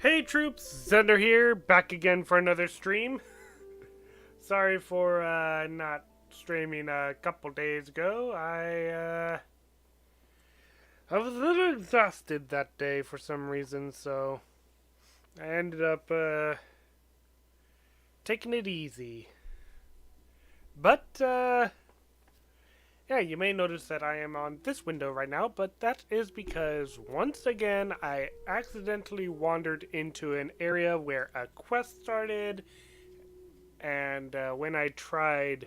Hey troops, Zender here, back again for another stream. Sorry for not streaming a couple days ago. I was a little exhausted that day for some reason, so I ended up taking it easy. But yeah, you may notice that I am on this window right now, but that is because once again I accidentally wandered into an area where a quest started. And when I tried,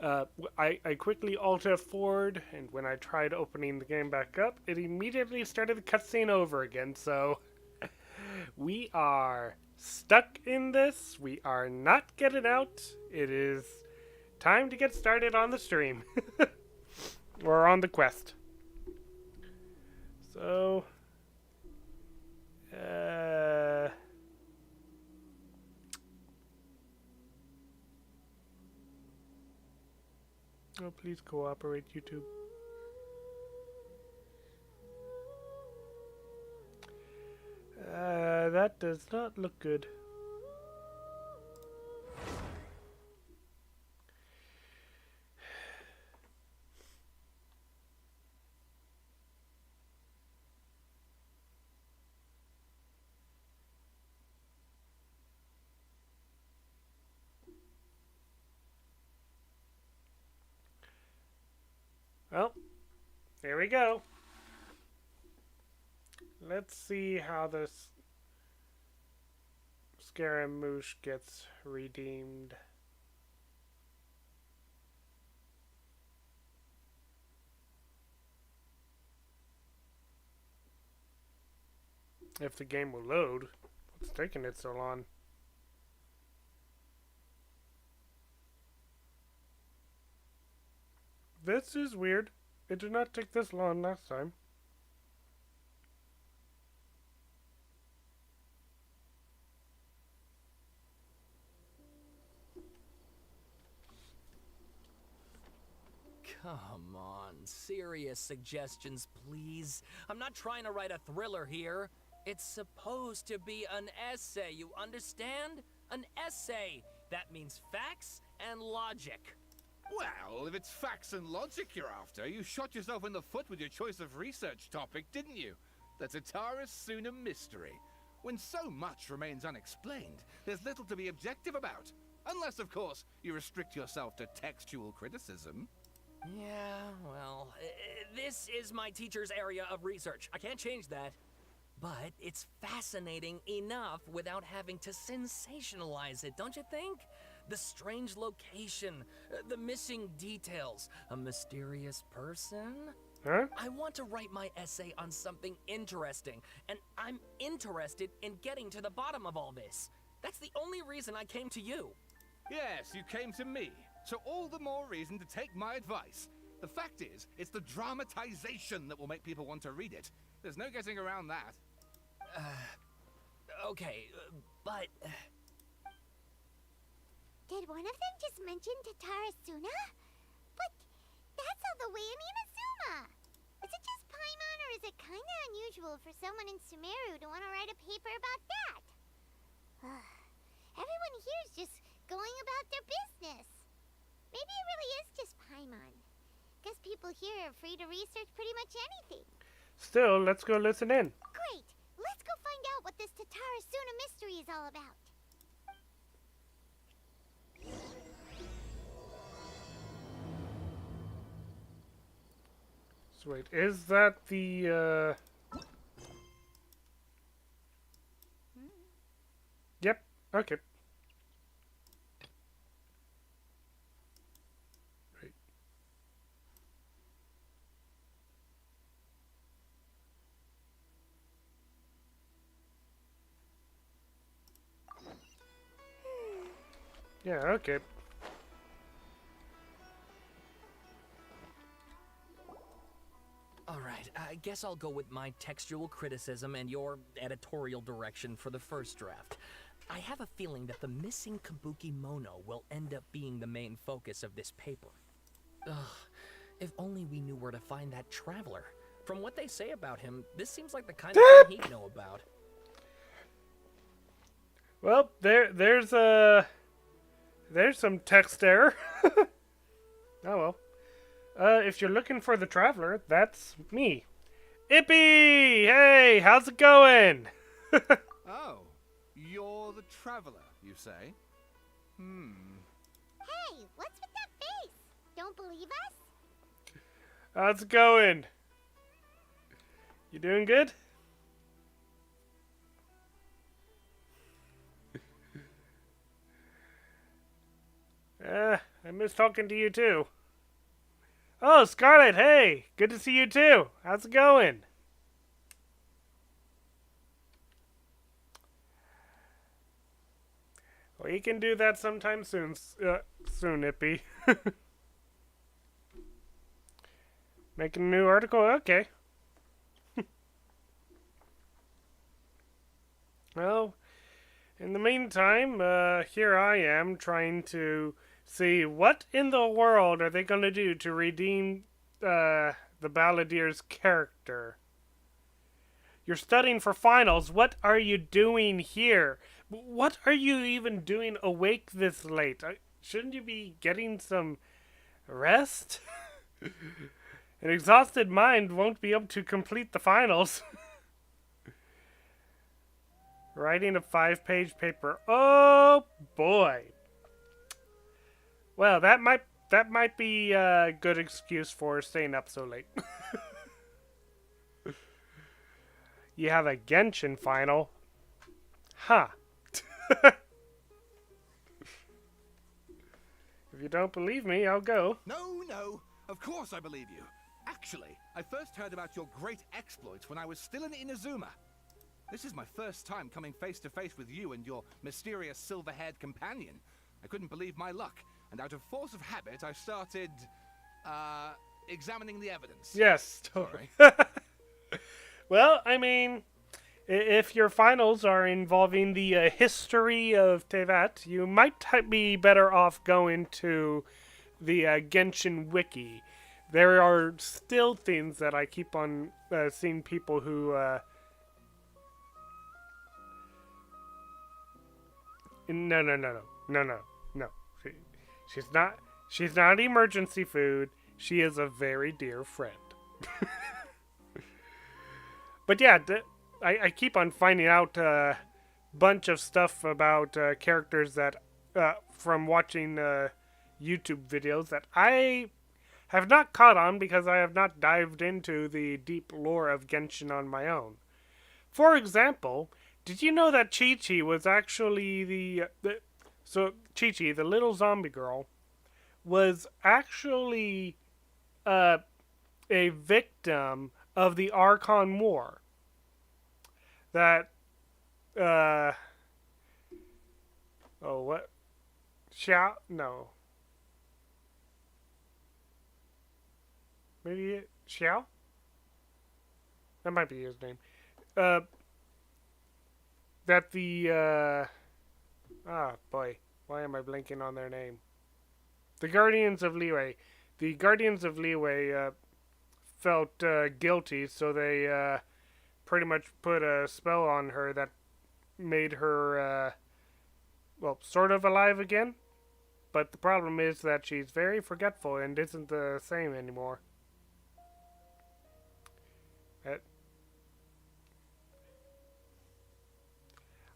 I quickly Alt F4'd, and when I tried opening the game back up, it immediately started the cutscene over again. So we are stuck in this. We are not getting out. It is time to get started on the stream or on the quest. So, oh, please cooperate, YouTube. That does not look good. Well, here we go. Let's see how this Scaramouche gets redeemed. If the game will load. What's taking it so long? This is weird. It did not take this long last time. Come on, serious suggestions, please. I'm not trying to write a thriller here. It's supposed to be an essay, you understand? An essay! That means facts and logic. Well, if it's facts and logic you're after, you shot yourself in the foot with your choice of research topic, didn't you? The Tataris Suna mystery. When so much remains unexplained, there's little to be objective about. Unless, of course, you restrict yourself to textual criticism. Yeah, well, this is my teacher's area of research. I can't change that. But it's fascinating enough without having to sensationalize it, don't you think? The strange location, the missing details, a mysterious person. Huh? I want to write my essay on something interesting, and I'm interested in getting to the bottom of all this. That's the only reason I came to you. Yes, you came to me, so all the more reason to take my advice. The fact is, it's the dramatization that will make people want to read it. There's no getting around that. Okay, but... Did one of them just mention Tatarasuna? But that's all the way in Inazuma! Is it just Paimon, or is it kinda unusual for someone in Sumeru to want to write a paper about that? Everyone here is just going about their business. Maybe it really is just Paimon. Guess people here are free to research pretty much anything. Still, let's go listen in. Great! Let's go find out what this Tatarasuna mystery is all about. So wait, is that the, Yep, okay. Right. Yeah, okay. Alright, I guess I'll go with my textual criticism and your editorial direction for the first draft. I have a feeling that the missing Kabuki Mono will end up being the main focus of this paper. Ugh, if only we knew where to find that traveler. From what they say about him, this seems like the kind of thing he'd know about. Well, there's some text error. Oh well. If you're looking for the traveler, that's me. Ippy! Hey, how's it going? Oh, you're the traveler, you say? Hey, what's with that face? Don't believe us? How's it going? You doing good? I miss talking to you too. Oh, Scarlet, hey! Good to see you too. How's it going? We can do that sometime soon, Ippy. Making a new article? Okay. Well, in the meantime, here I am trying to see what in the world are they going to do to redeem the Balladier's character. You're studying for finals. What are you doing here? What are you even doing awake this late? Shouldn't you be getting some rest? An exhausted mind won't be able to complete the finals. Writing a 5-page paper. Oh boy. Well, that might be a good excuse for staying up so late. You have a Genshin final? Huh. If you don't believe me, I'll go. No, of course I believe you. Actually, I first heard about your great exploits when I was still in Inazuma. This is my first time coming face to face with you and your mysterious silver-haired companion. I couldn't believe my luck, and out of force of habit, I started, examining the evidence. Yes. Sorry. Well, I mean, if your finals are involving the history of Tevat, you might be better off going to the Genshin wiki. There are still things that I keep on seeing people who... No. She's not emergency food. She is a very dear friend. But yeah, I keep on finding out a bunch of stuff about characters that from watching YouTube videos that I have not caught on because I have not dived into the deep lore of Genshin on my own. For example, did you know that Chi-Chi was actually so Chi-Chi, the little zombie girl, was actually a victim of the Archon War. That what? Xiao? No. Maybe Xiao? That might be his name. That the boy, why am I blanking on their name? The Guardians of Liyue. The Guardians of Liyue felt guilty, so they pretty much put a spell on her that made her sort of alive again. But the problem is that she's very forgetful and isn't the same anymore.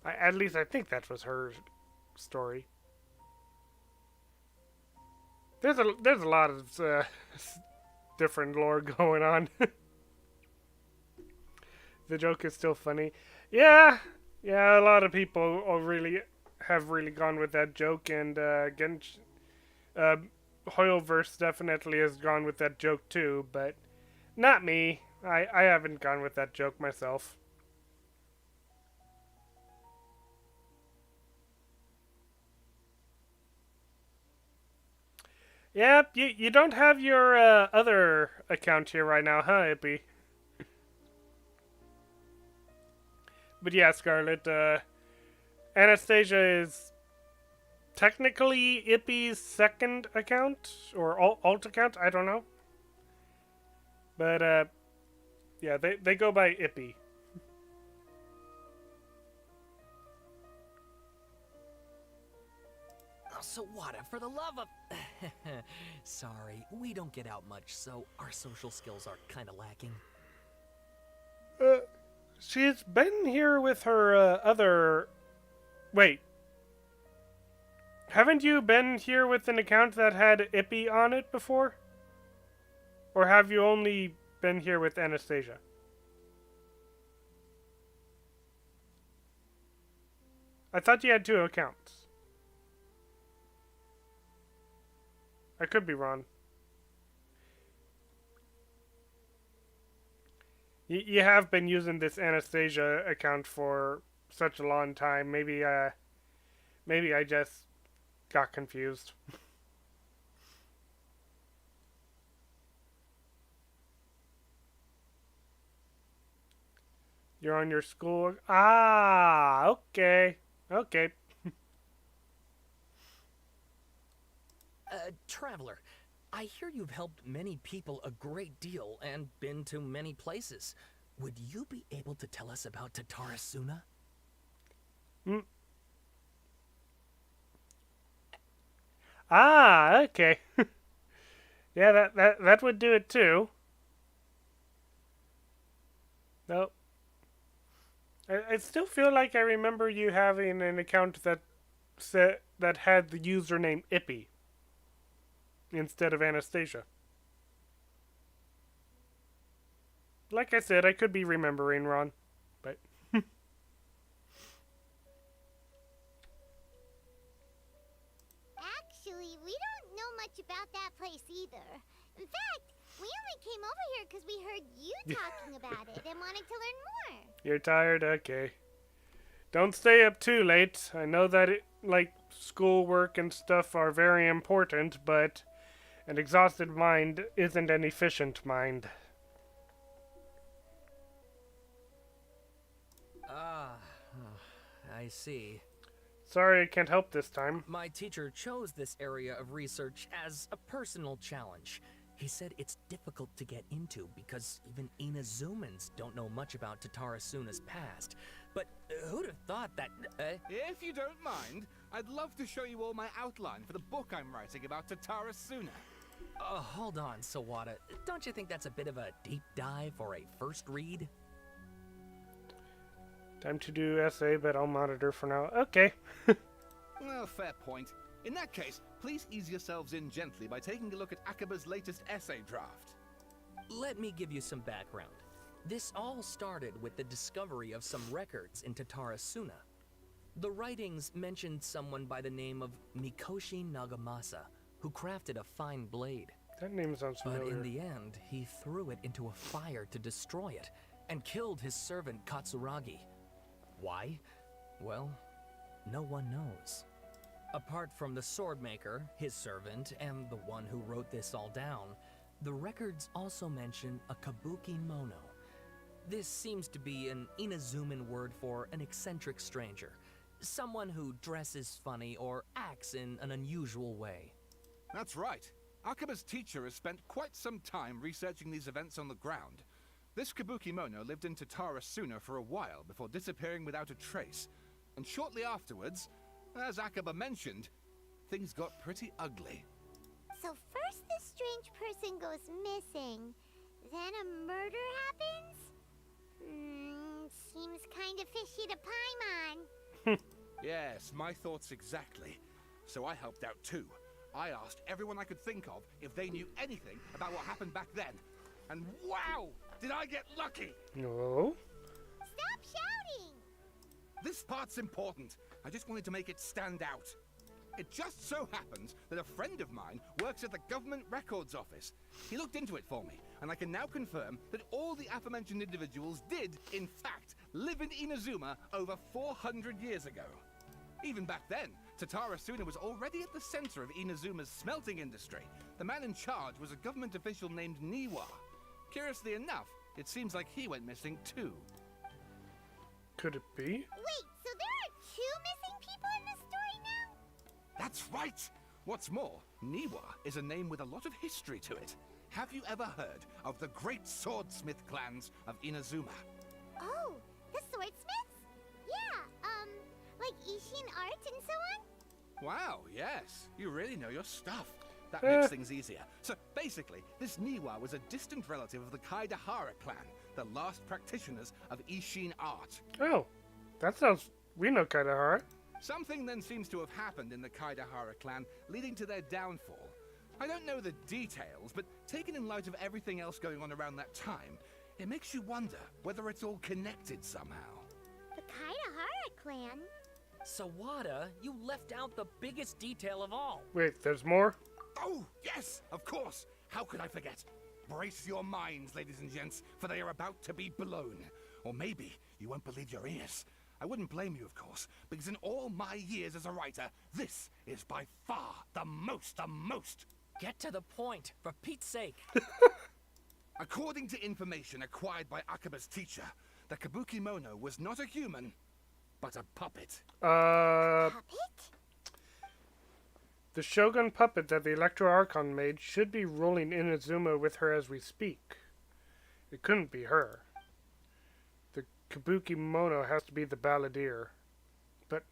At least I think that was her story. There's a lot of different lore going on. The joke is still funny. Yeah, a lot of people have really gone with that joke, and Hoyoverse definitely has gone with that joke too, but not me. I haven't gone with that joke myself. Yep, you don't have your other account here right now, huh, Ippy? But yeah, Scarlet, Anastasia is technically Ippy's second account, or alt account, I don't know. But, yeah, they go by Ippy. Sawada, for the love of... Sorry, we don't get out much, so our social skills are kind of lacking. She's been here with her other... Wait. Haven't you been here with an account that had Ippy on it before? Or have you only been here with Anastasia? I thought you had 2 accounts. I could be wrong. You have been using this Anastasia account for such a long time. Maybe I just got confused. You're on your school... Ah, okay. Okay. Traveler, I hear you've helped many people a great deal and been to many places. Would you be able to tell us about Tatarasuna? Ah, okay. Yeah, that would do it too. Nope. I still feel like I remember you having an account that had the username Ippy instead of Anastasia. Like I said, I could be remembering wrong, but... Actually, we don't know much about that place either. In fact, we only came over here because we heard you talking about it and wanted to learn more. You're tired? Okay. Don't stay up too late. I know that schoolwork and stuff are very important, but an exhausted mind isn't an efficient mind. I see. Sorry I can't help this time. My teacher chose this area of research as a personal challenge. He said it's difficult to get into because even Inazumans don't know much about Tatarasuna's past. But who'd have thought that... If you don't mind, I'd love to show you all my outline for the book I'm writing about Tatarasuna. Hold on, Sawada. Don't you think that's a bit of a deep dive for a first read? Time to do essay, but I'll monitor for now. Okay. Well, fair point. In that case, please ease yourselves in gently by taking a look at Akaba's latest essay draft. Let me give you some background. This all started with the discovery of some records in Tatarasuna. The writings mentioned someone by the name of Mikoshi Nagamasa, who crafted a fine blade. That name sounds familiar. But in the end, he threw it into a fire to destroy it, and killed his servant Katsuragi. Why? Well, no one knows. Apart from the swordmaker, his servant, and the one who wrote this all down, the records also mention a kabuki mono. This seems to be an Inazuman word for an eccentric stranger, someone who dresses funny or acts in an unusual way. That's right. Akaba's teacher has spent quite some time researching these events on the ground. This kabuki mono lived in Tatarasuna for a while before disappearing without a trace. And shortly afterwards, as Akaba mentioned, things got pretty ugly. So first this strange person goes missing, then a murder happens? Seems kind of fishy to Paimon. Yes, my thoughts exactly. So I helped out too. I asked everyone I could think of if they knew anything about what happened back then. And wow, did I get lucky! No. Stop shouting! This part's important. I just wanted to make it stand out. It just so happens that a friend of mine works at the Government Records Office. He looked into it for me, and I can now confirm that all the aforementioned individuals did, in fact, live in Inazuma over 400 years ago. Even back then, Tatarasuna was already at the center of Inazuma's smelting industry. The man in charge was a government official named Niwa. Curiously enough, it seems like he went missing too. Could it be? Wait, so there are 2 missing people in the story now? That's right! What's more, Niwa is a name with a lot of history to it. Have you ever heard of the great swordsmith clans of Inazuma? Oh, the swordsmiths? Yeah, like Ishin art and so on? Wow, yes. You really know your stuff. That makes things easier. So, basically, this Niwa was a distant relative of the Kaidahara clan, the last practitioners of Ishin art. Oh, that sounds... We know Kaidahara. Something then seems to have happened in the Kaidahara clan, leading to their downfall. I don't know the details, but taken in light of everything else going on around that time, it makes you wonder whether it's all connected somehow. The Kaidahara clan? Sawada, you left out the biggest detail of all. Wait, there's more? Oh, yes, of course. How could I forget? Brace your minds, ladies and gents, for they are about to be blown. Or maybe you won't believe your ears. I wouldn't blame you, of course, because in all my years as a writer, this is by far the most. Get to the point, for Pete's sake. According to information acquired by Akaba's teacher, the Kabuki Mono was not a human, but a puppet. Puppet? The Shogun puppet that the Electro Archon made should be rolling Inazuma with her as we speak. It couldn't be her. The Kabuki Mono has to be the balladeer. But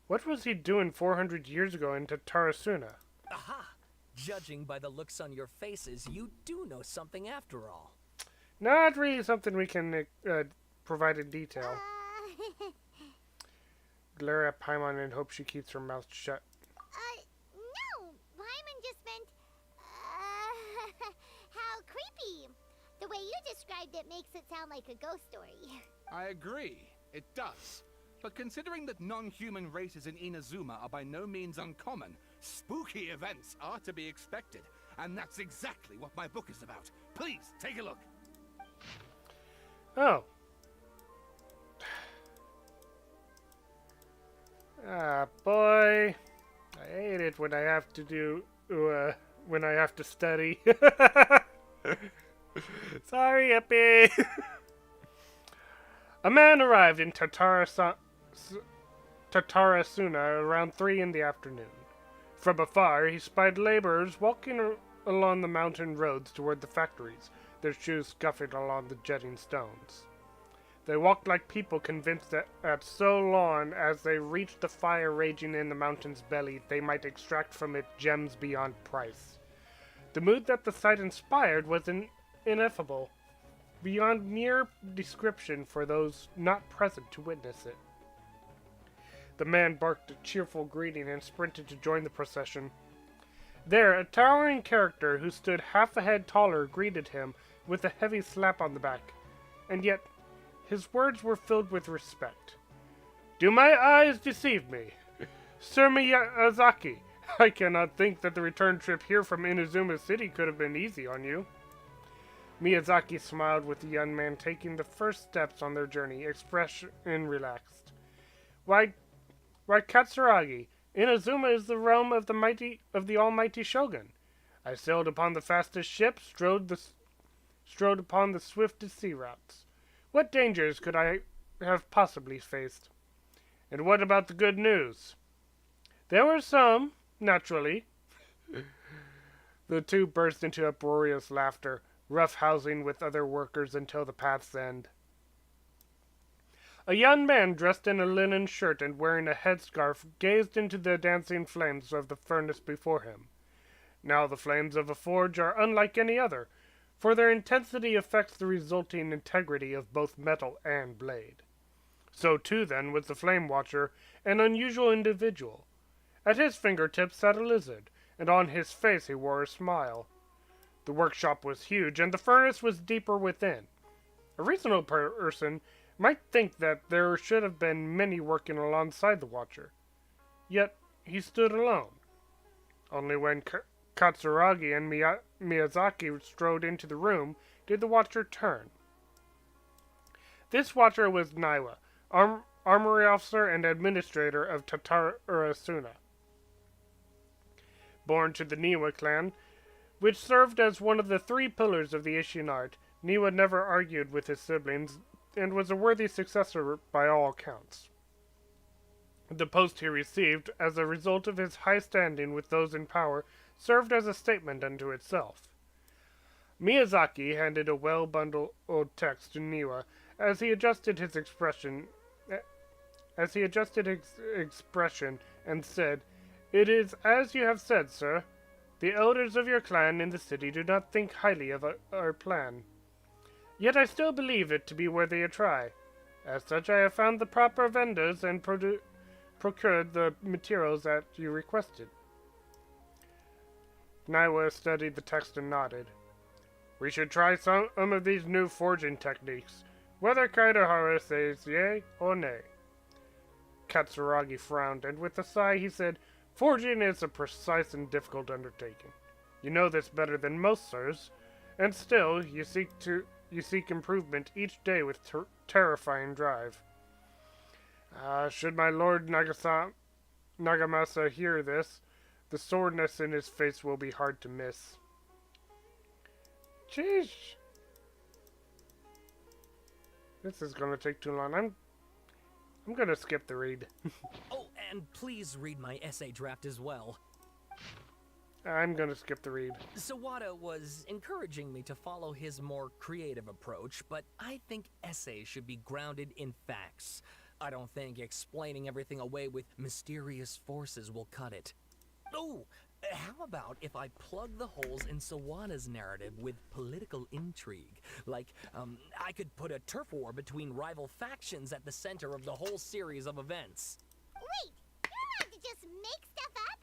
what was he doing 400 years ago in Tatarasuna? Aha! Judging by the looks on your faces, you do know something after all. Not really something we can provide in detail. Glare at Paimon and hope she keeps her mouth shut. No. Paimon just meant, how creepy. The way you described it makes it sound like a ghost story. I agree, it does. But considering that non-human races in Inazuma are by no means uncommon, spooky events are to be expected. And that's exactly what my book is about. Please, take a look. Oh. Ah, boy. I hate it when I have to do, when I have to study. Sorry, Epi. A man arrived in Tatarasuna around 3 in the afternoon. From afar, he spied laborers walking along the mountain roads toward the factories, their shoes scuffing along the jutting stones. They walked like people convinced that at so long as they reached the fire raging in the mountain's belly, they might extract from it gems beyond price. The mood that the sight inspired was ineffable, beyond mere description for those not present to witness it. The man barked a cheerful greeting and sprinted to join the procession. There, a towering character who stood half a head taller greeted him with a heavy slap on the back, and yet his words were filled with respect. Do my eyes deceive me? Sir Miyazaki, I cannot think that the return trip here from Inazuma City could have been easy on you. Miyazaki smiled with the young man taking the first steps on their journey, expression relaxed. Why, Katsuragi, Inazuma is the realm of the almighty Shogun. I sailed upon the fastest ship, strode upon the swiftest sea routes. What dangers could I have possibly faced? And what about the good news? There were some, naturally. The two burst into uproarious laughter, roughhousing with other workers until the path's end. A young man dressed in a linen shirt and wearing a headscarf gazed into the dancing flames of the furnace before him. Now the flames of a forge are unlike any other, for their intensity affects the resulting integrity of both metal and blade. So too, then, was the Flame Watcher, an unusual individual. At his fingertips sat a lizard, and on his face he wore a smile. The workshop was huge, and the furnace was deeper within. A reasonable person might think that there should have been many working alongside the Watcher. Yet he stood alone. Only when Katsuragi and Miyazaki strode into the room did the Watcher turn. This Watcher was Naiwa, armory officer and administrator of Tatarasuna. Born to the Niwa clan, which served as one of the 3 pillars of the Ishin art, Niwa never argued with his siblings and was a worthy successor by all accounts. The post he received, as a result of his high standing with those in power, served as a statement unto itself. Miyazaki handed a well-bundled text to Niwa as he adjusted his expression and said, "It is as you have said, sir. The elders of your clan in the city do not think highly of our plan. Yet I still believe it to be worthy a try. As such, I have found the proper vendors and procured the materials that you requested." Naiwa studied the text and nodded. "We should try some of these new forging techniques, whether Kaidahara says yea or nay." Katsuragi frowned, and with a sigh he said, "Forging is a precise and difficult undertaking. You know this better than most, sirs, and still you seek improvement each day with terrifying drive. Should my lord Nagamasa hear this, the soreness in his face will be hard to miss." Jeez. This is gonna take too long. I'm gonna skip the read. Oh, and please read my essay draft as well. I'm gonna skip the read. Sawada was encouraging me to follow his more creative approach, but I think essays should be grounded in facts. I don't think explaining everything away with mysterious forces will cut it. Oh, how about if I plug the holes in Sawada's narrative with political intrigue? Like, I could put a turf war between rival factions at the center of the whole series of events. Wait, you're allowed to just make stuff up?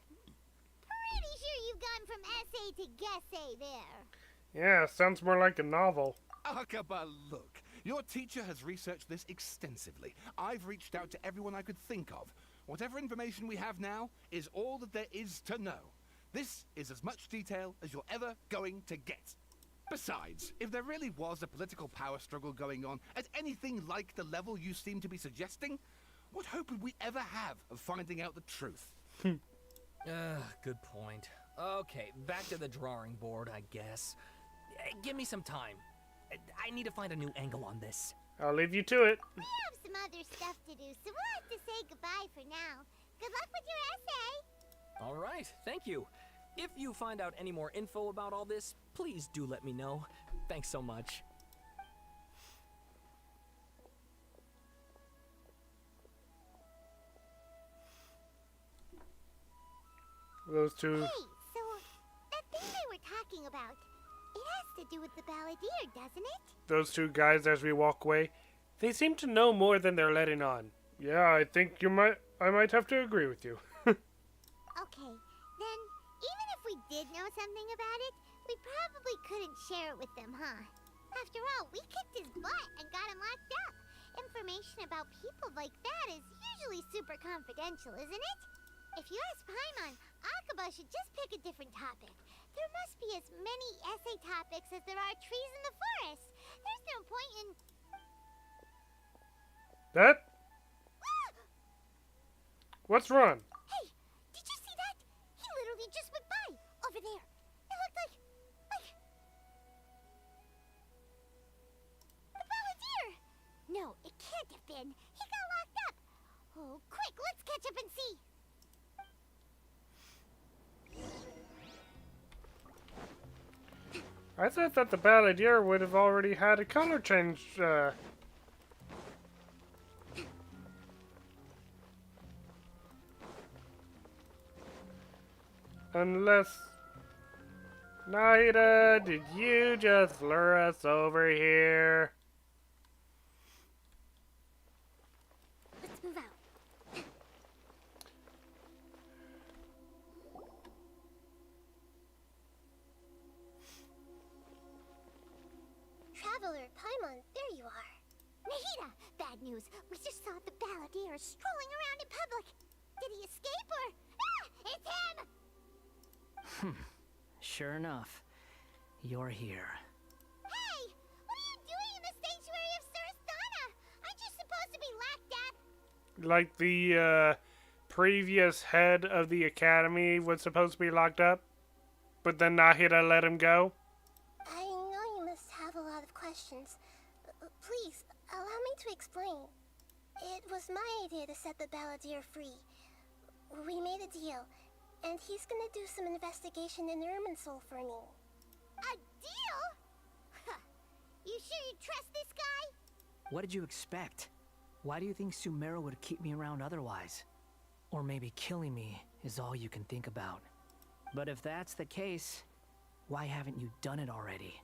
Pretty sure you've gone from essay to guessay there. Yeah, sounds more like a novel. Akaba, look. Your teacher has researched this extensively. I've reached out to everyone I could think of. Whatever information we have now is all that there is to know. This is as much detail as you're ever going to get. Besides, if there really was a political power struggle going on at anything like the level you seem to be suggesting, what hope would we ever have of finding out the truth? Good point. Okay, back to the drawing board, I guess. Give me some time. I need to find a new angle on this. I'll leave you to it. We have some other stuff to do, so we'll have to say goodbye for now. Good luck with your essay. All right, thank you. If you find out any more info about all this, please do let me know. Thanks so much. Those two. Hey, so that thing they were talking about, it has to do with the balladeer, doesn't it? Those two guys as we walk away, they seem to know more than they're letting on. Yeah, I think I might have to agree with you. Okay, then even if we did know something about it, we probably couldn't share it with them, huh? After all, we kicked his butt and got him locked up. Information about people like that is usually super confidential, isn't it? If you ask Paimon, Akaba should just pick a different topic. There must be as many essay topics as there are trees in the forest. There's no point in... That? What's wrong? Hey, did you see that? He literally just went by, over there. It looked like... the balladeer! No, it can't have been. He got locked up. Oh, quick, let's catch up and see. I thought that the balladeer would have already had a color change. Unless... Naida, did you just lure us over here? Let's move out. Traveler, Paimon, there you are. Nahida, bad news. We just saw the balladeer strolling around in public. Did he escape or... Ah! It's him! Sure enough, you're here. Hey! What are you doing in the sanctuary of Surasthana? Aren't you supposed to be locked up? Like the previous head of the academy was supposed to be locked up, but then Nahida let him go? I know you must have a lot of questions. Please, allow me to explain. It was my idea to set the balladeer free. We made a deal, and he's gonna do some investigation in Irminsul for me. A deal? Huh. You sure you trust this guy? What did you expect? Why do you think Sumeru would keep me around otherwise? Or maybe killing me is all you can think about. But if that's the case, why haven't you done it already?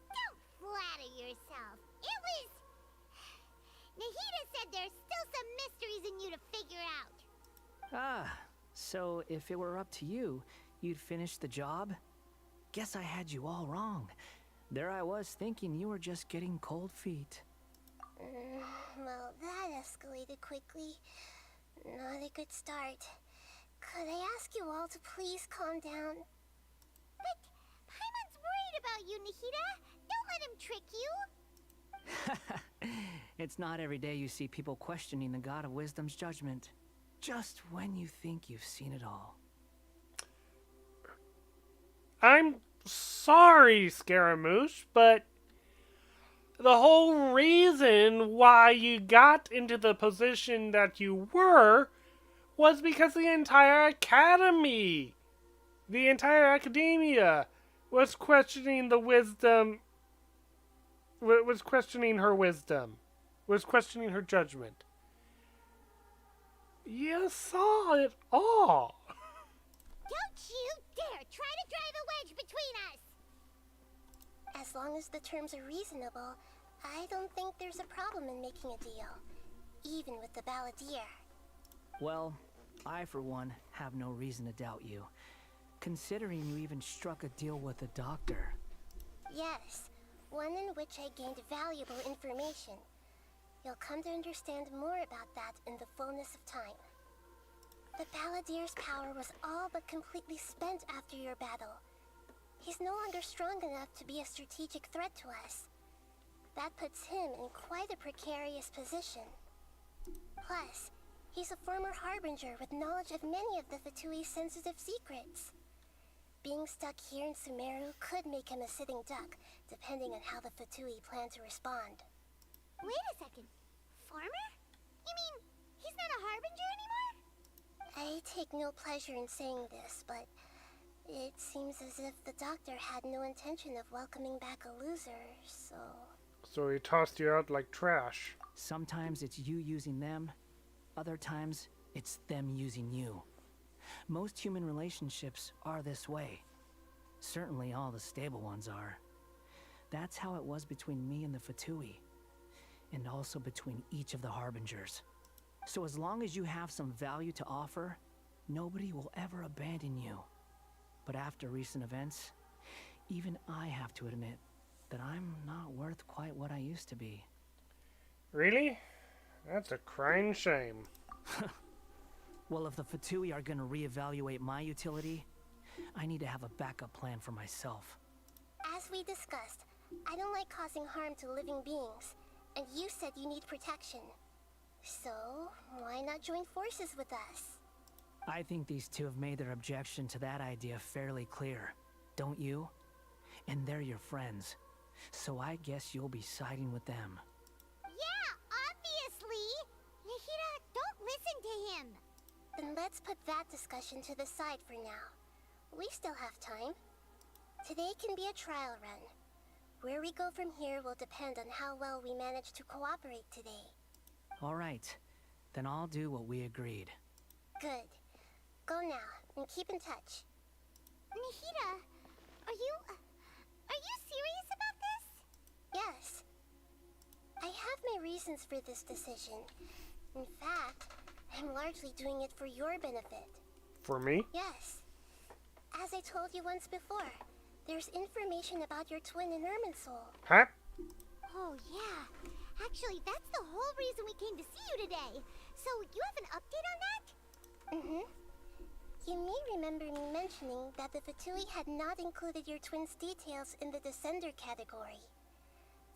Don't flatter yourself. It was... Nahida said there's still some mysteries in you to figure out. Ah, so if it were up to you, you'd finish the job? Guess I had you all wrong. There I was thinking you were just getting cold feet. Well, that escalated quickly. Not a good start. Could I ask you all to please calm down? But Paimon's worried about you, Nahida. Don't let him trick you. It's not every day you see people questioning the God of Wisdom's judgment. Just when you think you've seen it all. I'm sorry, Scaramouche, but the whole reason why you got into the position that you were was because the entire academy, the entire academia, was questioning the wisdom, was questioning her wisdom, was questioning her judgment. You saw it all. Don't you dare try to drive a wedge between us. As long as the terms are reasonable, I don't think there's a problem in making a deal. Even with the Balladeer. Well, I for one have no reason to doubt you, considering you even struck a deal with the doctor. Yes, one in which I gained valuable information. You'll come to understand more about that in the fullness of time. The Balladeer's power was all but completely spent after your battle. He's no longer strong enough to be a strategic threat to us. That puts him in quite a precarious position. Plus, he's a former Harbinger with knowledge of many of the Fatui's sensitive secrets. Being stuck here in Sumeru could make him a sitting duck, depending on how the Fatui plan to respond. Wait a second. Farmer? You mean he's not a Harbinger anymore? I take no pleasure in saying this, but it seems as if the doctor had no intention of welcoming back a loser, so... So he tossed you out like trash. Sometimes it's you using them, other times it's them using you. Most human relationships are this way. Certainly all the stable ones are. That's how it was between me and the Fatui, and also between each of the Harbingers. So as long as you have some value to offer, nobody will ever abandon you. But after recent events, even I have to admit that I'm not worth quite what I used to be. Really? That's a crying shame. Well, if the Fatui are gonna reevaluate my utility, I need to have a backup plan for myself. As we discussed, I don't like causing harm to living beings, and you said you need protection. So, why not join forces with us? I think these two have made their objection to that idea fairly clear, don't you? And they're your friends, so I guess you'll be siding with them. Yeah, obviously! Nahida, don't listen to him! Then let's put that discussion to the side for now. We still have time. Today can be a trial run. Where we go from here will depend on how well we manage to cooperate today. All right, then I'll do what we agreed. Good. Go now, and keep in touch. Nahida, are you serious about this? Yes. I have my reasons for this decision. In fact, I'm largely doing it for your benefit. For me? Yes. As I told you once before, there's information about your twin in Irminsul. Huh? Oh, yeah. Actually, that's the whole reason we came to see you today. So, you have an update on that? Mm-hmm. You may remember me mentioning that the Fatui had not included your twin's details in the Descender category.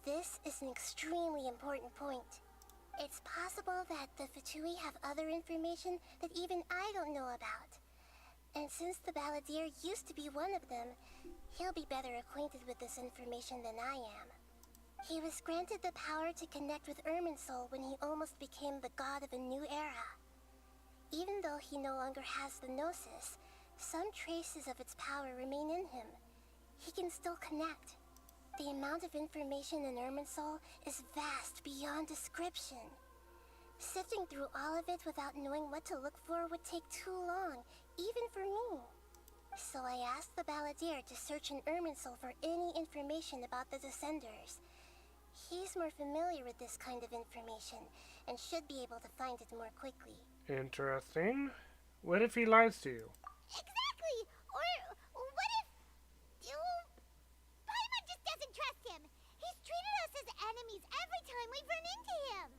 This is an extremely important point. It's possible that the Fatui have other information that even I don't know about. And since the Balladeer used to be one of them, he'll be better acquainted with this information than I am. He was granted the power to connect with Irminsul when he almost became the god of a new era. Even though he no longer has the Gnosis, some traces of its power remain in him. He can still connect. The amount of information in Irminsul is vast beyond description. Sifting through all of it without knowing what to look for would take too long, even for me. So I asked the Balladeer to search in Irminsul for any information about the Descenders. He's more familiar with this kind of information, and should be able to find it more quickly. Interesting. What if he lies to you? Exactly! Or what if... Paimon just doesn't trust him! He's treated us as enemies every time we've run into him!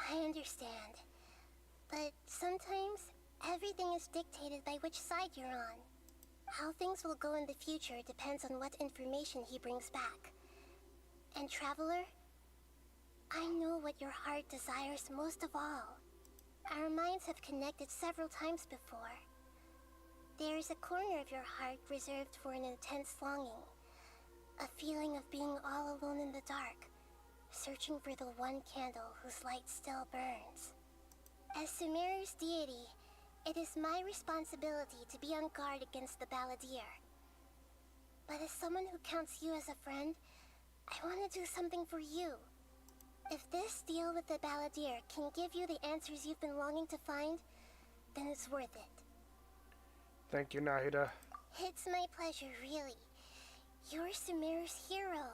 I understand. But sometimes, everything is dictated by which side you're on. How things will go in the future depends on what information he brings back. And Traveler, I know what your heart desires most of all. Our minds have connected several times before. There is a corner of your heart reserved for an intense longing. A feeling of being all alone in the dark, searching for the one candle whose light still burns. As Sumeru's deity, it is my responsibility to be on guard against the Balladeer. But as someone who counts you as a friend, I want to do something for you. If this deal with the Balladeer can give you the answers you've been longing to find, then it's worth it. Thank you, Nahida. It's my pleasure, really. You're Sumeru's hero.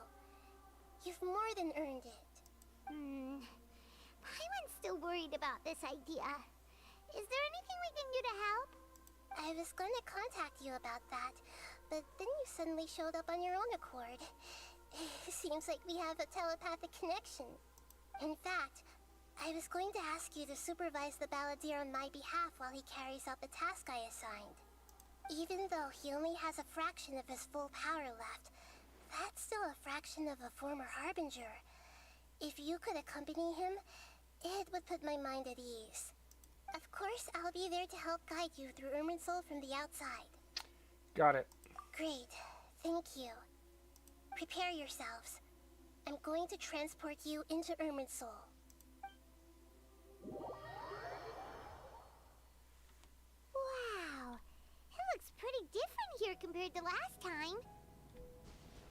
You've more than earned it. Paimon's still worried about this idea. Is there anything we can do to help? I was going to contact you about that, but then you suddenly showed up on your own accord. Seems like we have a telepathic connection. In fact, I was going to ask you to supervise the Balladeer on my behalf while he carries out the task I assigned. Even though he only has a fraction of his full power left, that's still a fraction of a former Harbinger. If you could accompany him, it would put my mind at ease. Of course, I'll be there to help guide you through Irminsul from the outside. Got it. Great. Thank you. Prepare yourselves. I'm going to transport you into Irminsul. Wow! It looks pretty different here compared to last time.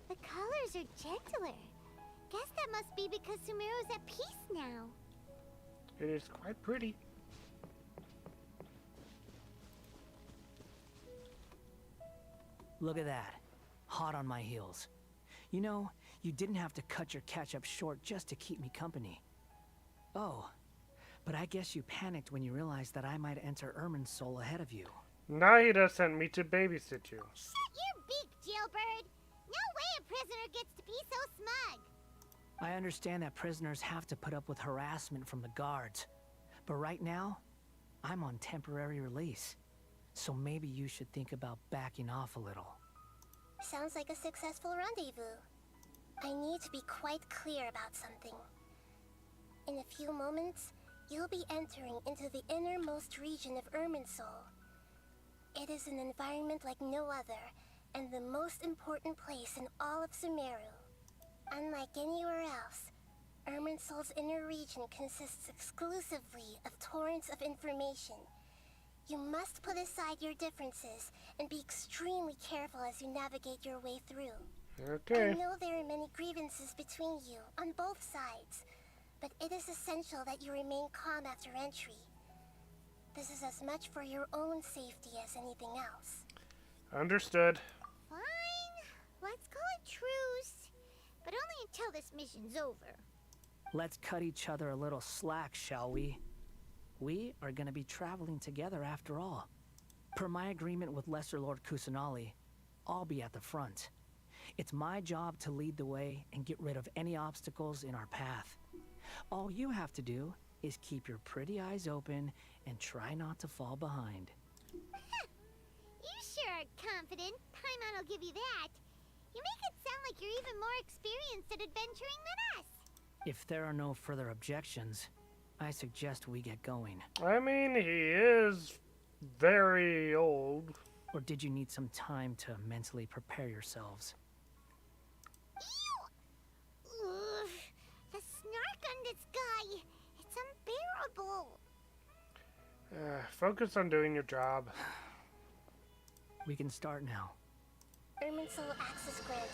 The colors are gentler. Guess that must be because Sumeru's at peace now. It is quite pretty. Look at that. Hot on my heels. You know, you didn't have to cut your catch-up short just to keep me company. Oh, but I guess you panicked when you realized that I might enter Irminsul ahead of you. Nahida sent me to babysit you. Shut your beak, jailbird! No way a prisoner gets to be so smug! I understand that prisoners have to put up with harassment from the guards. But right now, I'm on temporary release. So maybe you should think about backing off a little. Sounds like a successful rendezvous. I need to be quite clear about something. In a few moments, you'll be entering into the innermost region of Irminsul. It is an environment like no other, and the most important place in all of Sumeru. Unlike anywhere else, Irminsul's inner region consists exclusively of torrents of information. You must put aside your differences and be extremely careful as you navigate your way through. Okay. I know there are many grievances between you, on both sides, but it is essential that you remain calm after entry. This is as much for your own safety as anything else. Understood. Fine. Let's call it truce. But only until this mission's over. Let's cut each other a little slack, shall we? We are going to be traveling together after all. Per my agreement with Lesser Lord Kusanali, I'll be at the front. It's my job to lead the way and get rid of any obstacles in our path. All you have to do is keep your pretty eyes open and try not to fall behind. You sure are confident. Paimon will give you that. You make it sound like you're even more experienced at adventuring than us. If there are no further objections, I suggest we get going. I mean, he is very old. Or did you need some time to mentally prepare yourselves? Ew! Ugh, the snark on this guy. It's unbearable. Focus on doing your job. We can start now. Irminsul access granted.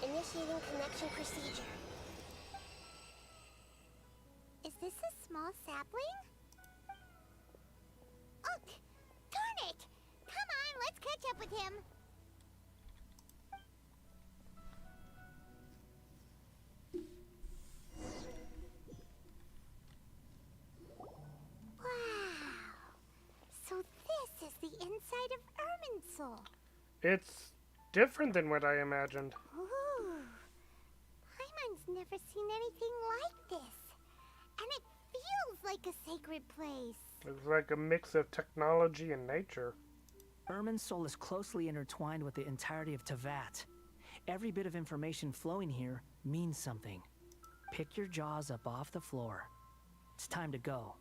Initiating connection procedure. Is this this a small sapling? Oh, darn it! Come on, let's catch up with him. Wow. So this is the inside of Irminsul. It's different than what I imagined. Ooh. Paimon's never seen anything like this. And it feels like a sacred place. Looks like a mix of technology and nature. Irminsul is closely intertwined with the entirety of Teyvat. Every bit of information flowing here means something. Pick your jaws up off the floor. It's time to go.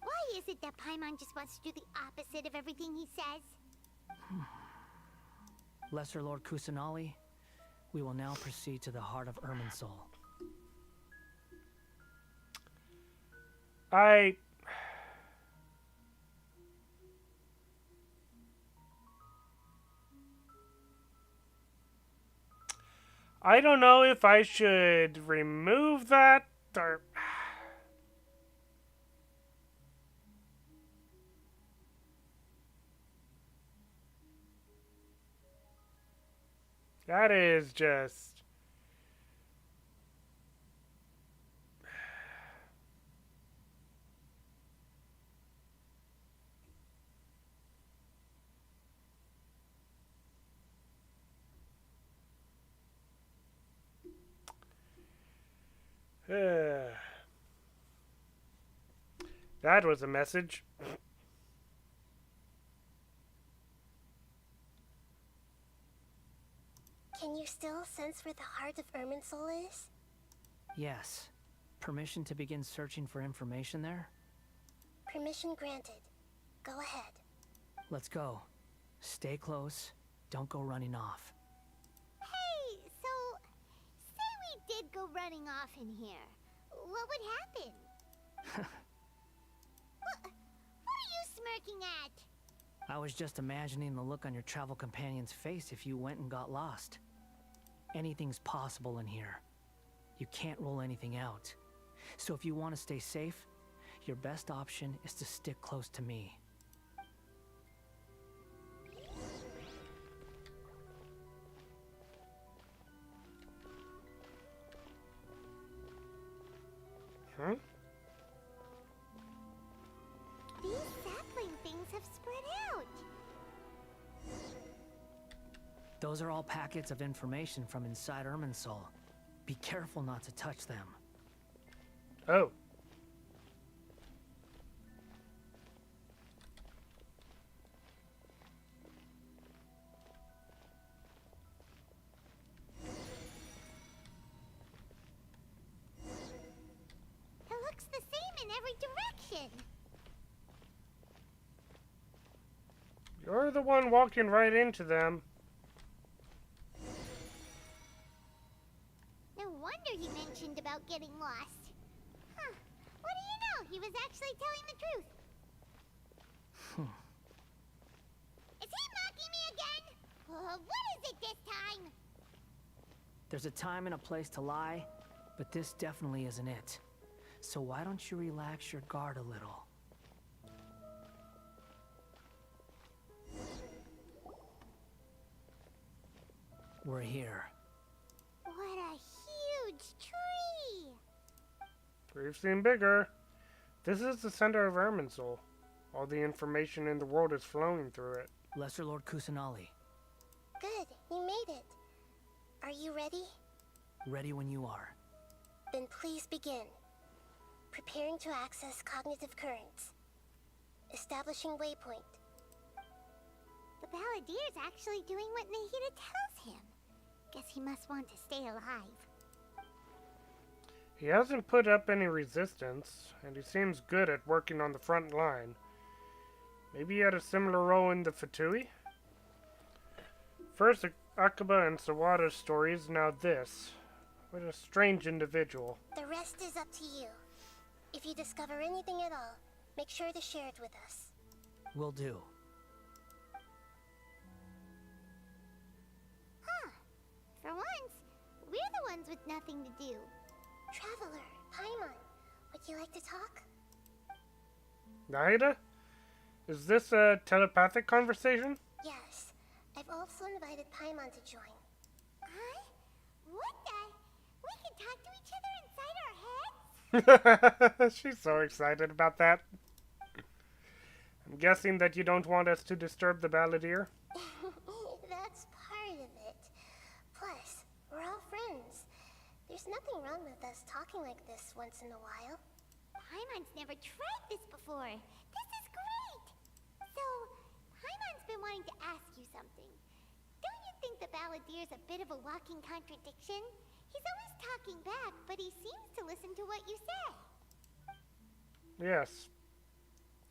Why is it that Paimon just wants to do the opposite of everything he says? Lesser Lord Kusanali, we will now proceed to the heart of Irminsul. I don't know if I should remove that or... That is just... That was a message. Can you still sense where the heart of Irminsul is? Yes. Permission to begin searching for information there? Permission granted. Go ahead. Let's go. Stay close. Don't go running off. Hey, so... say we did go running off in here. What would happen? What are you smirking at? I was just imagining the look on your travel companion's face if you went and got lost. Anything's possible in here. You can't rule anything out. So if you want to stay safe, your best option is to stick close to me. Huh? These sapling things have spread out. Those are all packets of information from inside Irminsul. Be careful not to touch them. Oh. It looks the same in every direction. You're the one walking right into them. No wonder he mentioned about getting lost. Huh. What do you know? He was actually telling the truth. Is he mocking me again? What is it this time? There's a time and a place to lie, but this definitely isn't it. So why don't you relax your guard a little? We're here. What a huge tree! We've seen bigger. This is the center of Irminsul. All the information in the world is flowing through it. Lesser Lord Kusanali, Good, you made it. Are you ready? ready when you are. Then please begin. Preparing to access cognitive currents. Establishing waypoint. The Balladier's actually doing what Nahida tells him. Guess he must want to stay alive. He hasn't put up any resistance, and he seems good at working on the front line. Maybe he had a similar role in the Fatui? First Akaba and Sawada's stories, now this. What a strange individual. The rest is up to you. If you discover anything at all, make sure to share it with us. Will do. Huh. For once, we're the ones with nothing to do. Traveler, Paimon, would you like to talk? Naida? Is this a telepathic conversation? Yes. I've also invited Paimon to join. Huh? What the? We can talk to each other inside our heads? She's so excited about that. I'm guessing that you don't want us to disturb the balladeer? That's part of it. Plus, we're all friends. There's nothing wrong with us talking like this once in a while. Paimon's never tried this before. This is great! So, Paimon's been wanting to ask you something. Don't you think the balladeer's a bit of a walking contradiction? He's always talking back, but he seems to listen to what you say. Yes.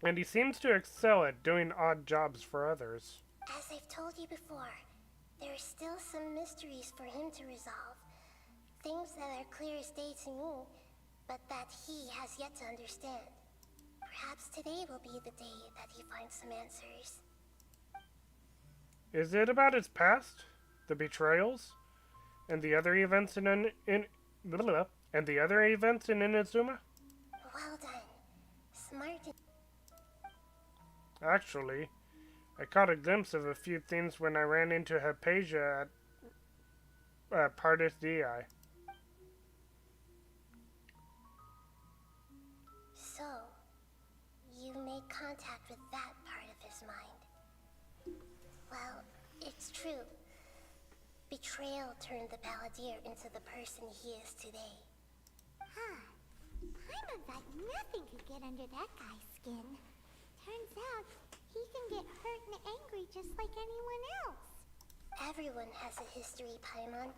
And he seems to excel at doing odd jobs for others. As I've told you before, there are still some mysteries for him to resolve. Things that are clear as day to me, but that he has yet to understand. Perhaps today will be the day that he finds some answers. Is it about his past, the betrayals, and the other events in Inazuma? Well done. Smart. Actually, I caught a glimpse of a few things when I ran into Hypatia at Pardis Dii. So, you made contact with that part of his mind. Well, it's true. Betrayal turned the balladeer into the person he is today. Huh. Paimon thought nothing could get under that guy's skin. Turns out, he can get hurt and angry just like anyone else. Everyone has a history, Paimon.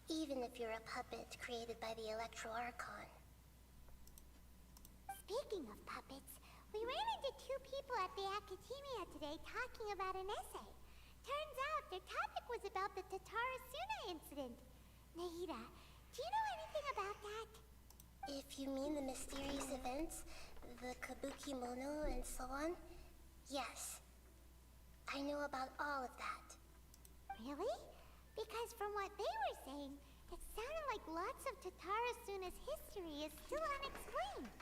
Even if you're a puppet created by the Electro Archon. Speaking of puppets, we ran into two people at the Academia today talking about an essay. Turns out their topic was about the Tatarasuna incident. Naida, do you know anything about that? If you mean the mysterious events, the Kabuki Mono and so on, yes. I know about all of that. Really? Because from what they were saying, it sounded like lots of Tatarasuna's history is still unexplained.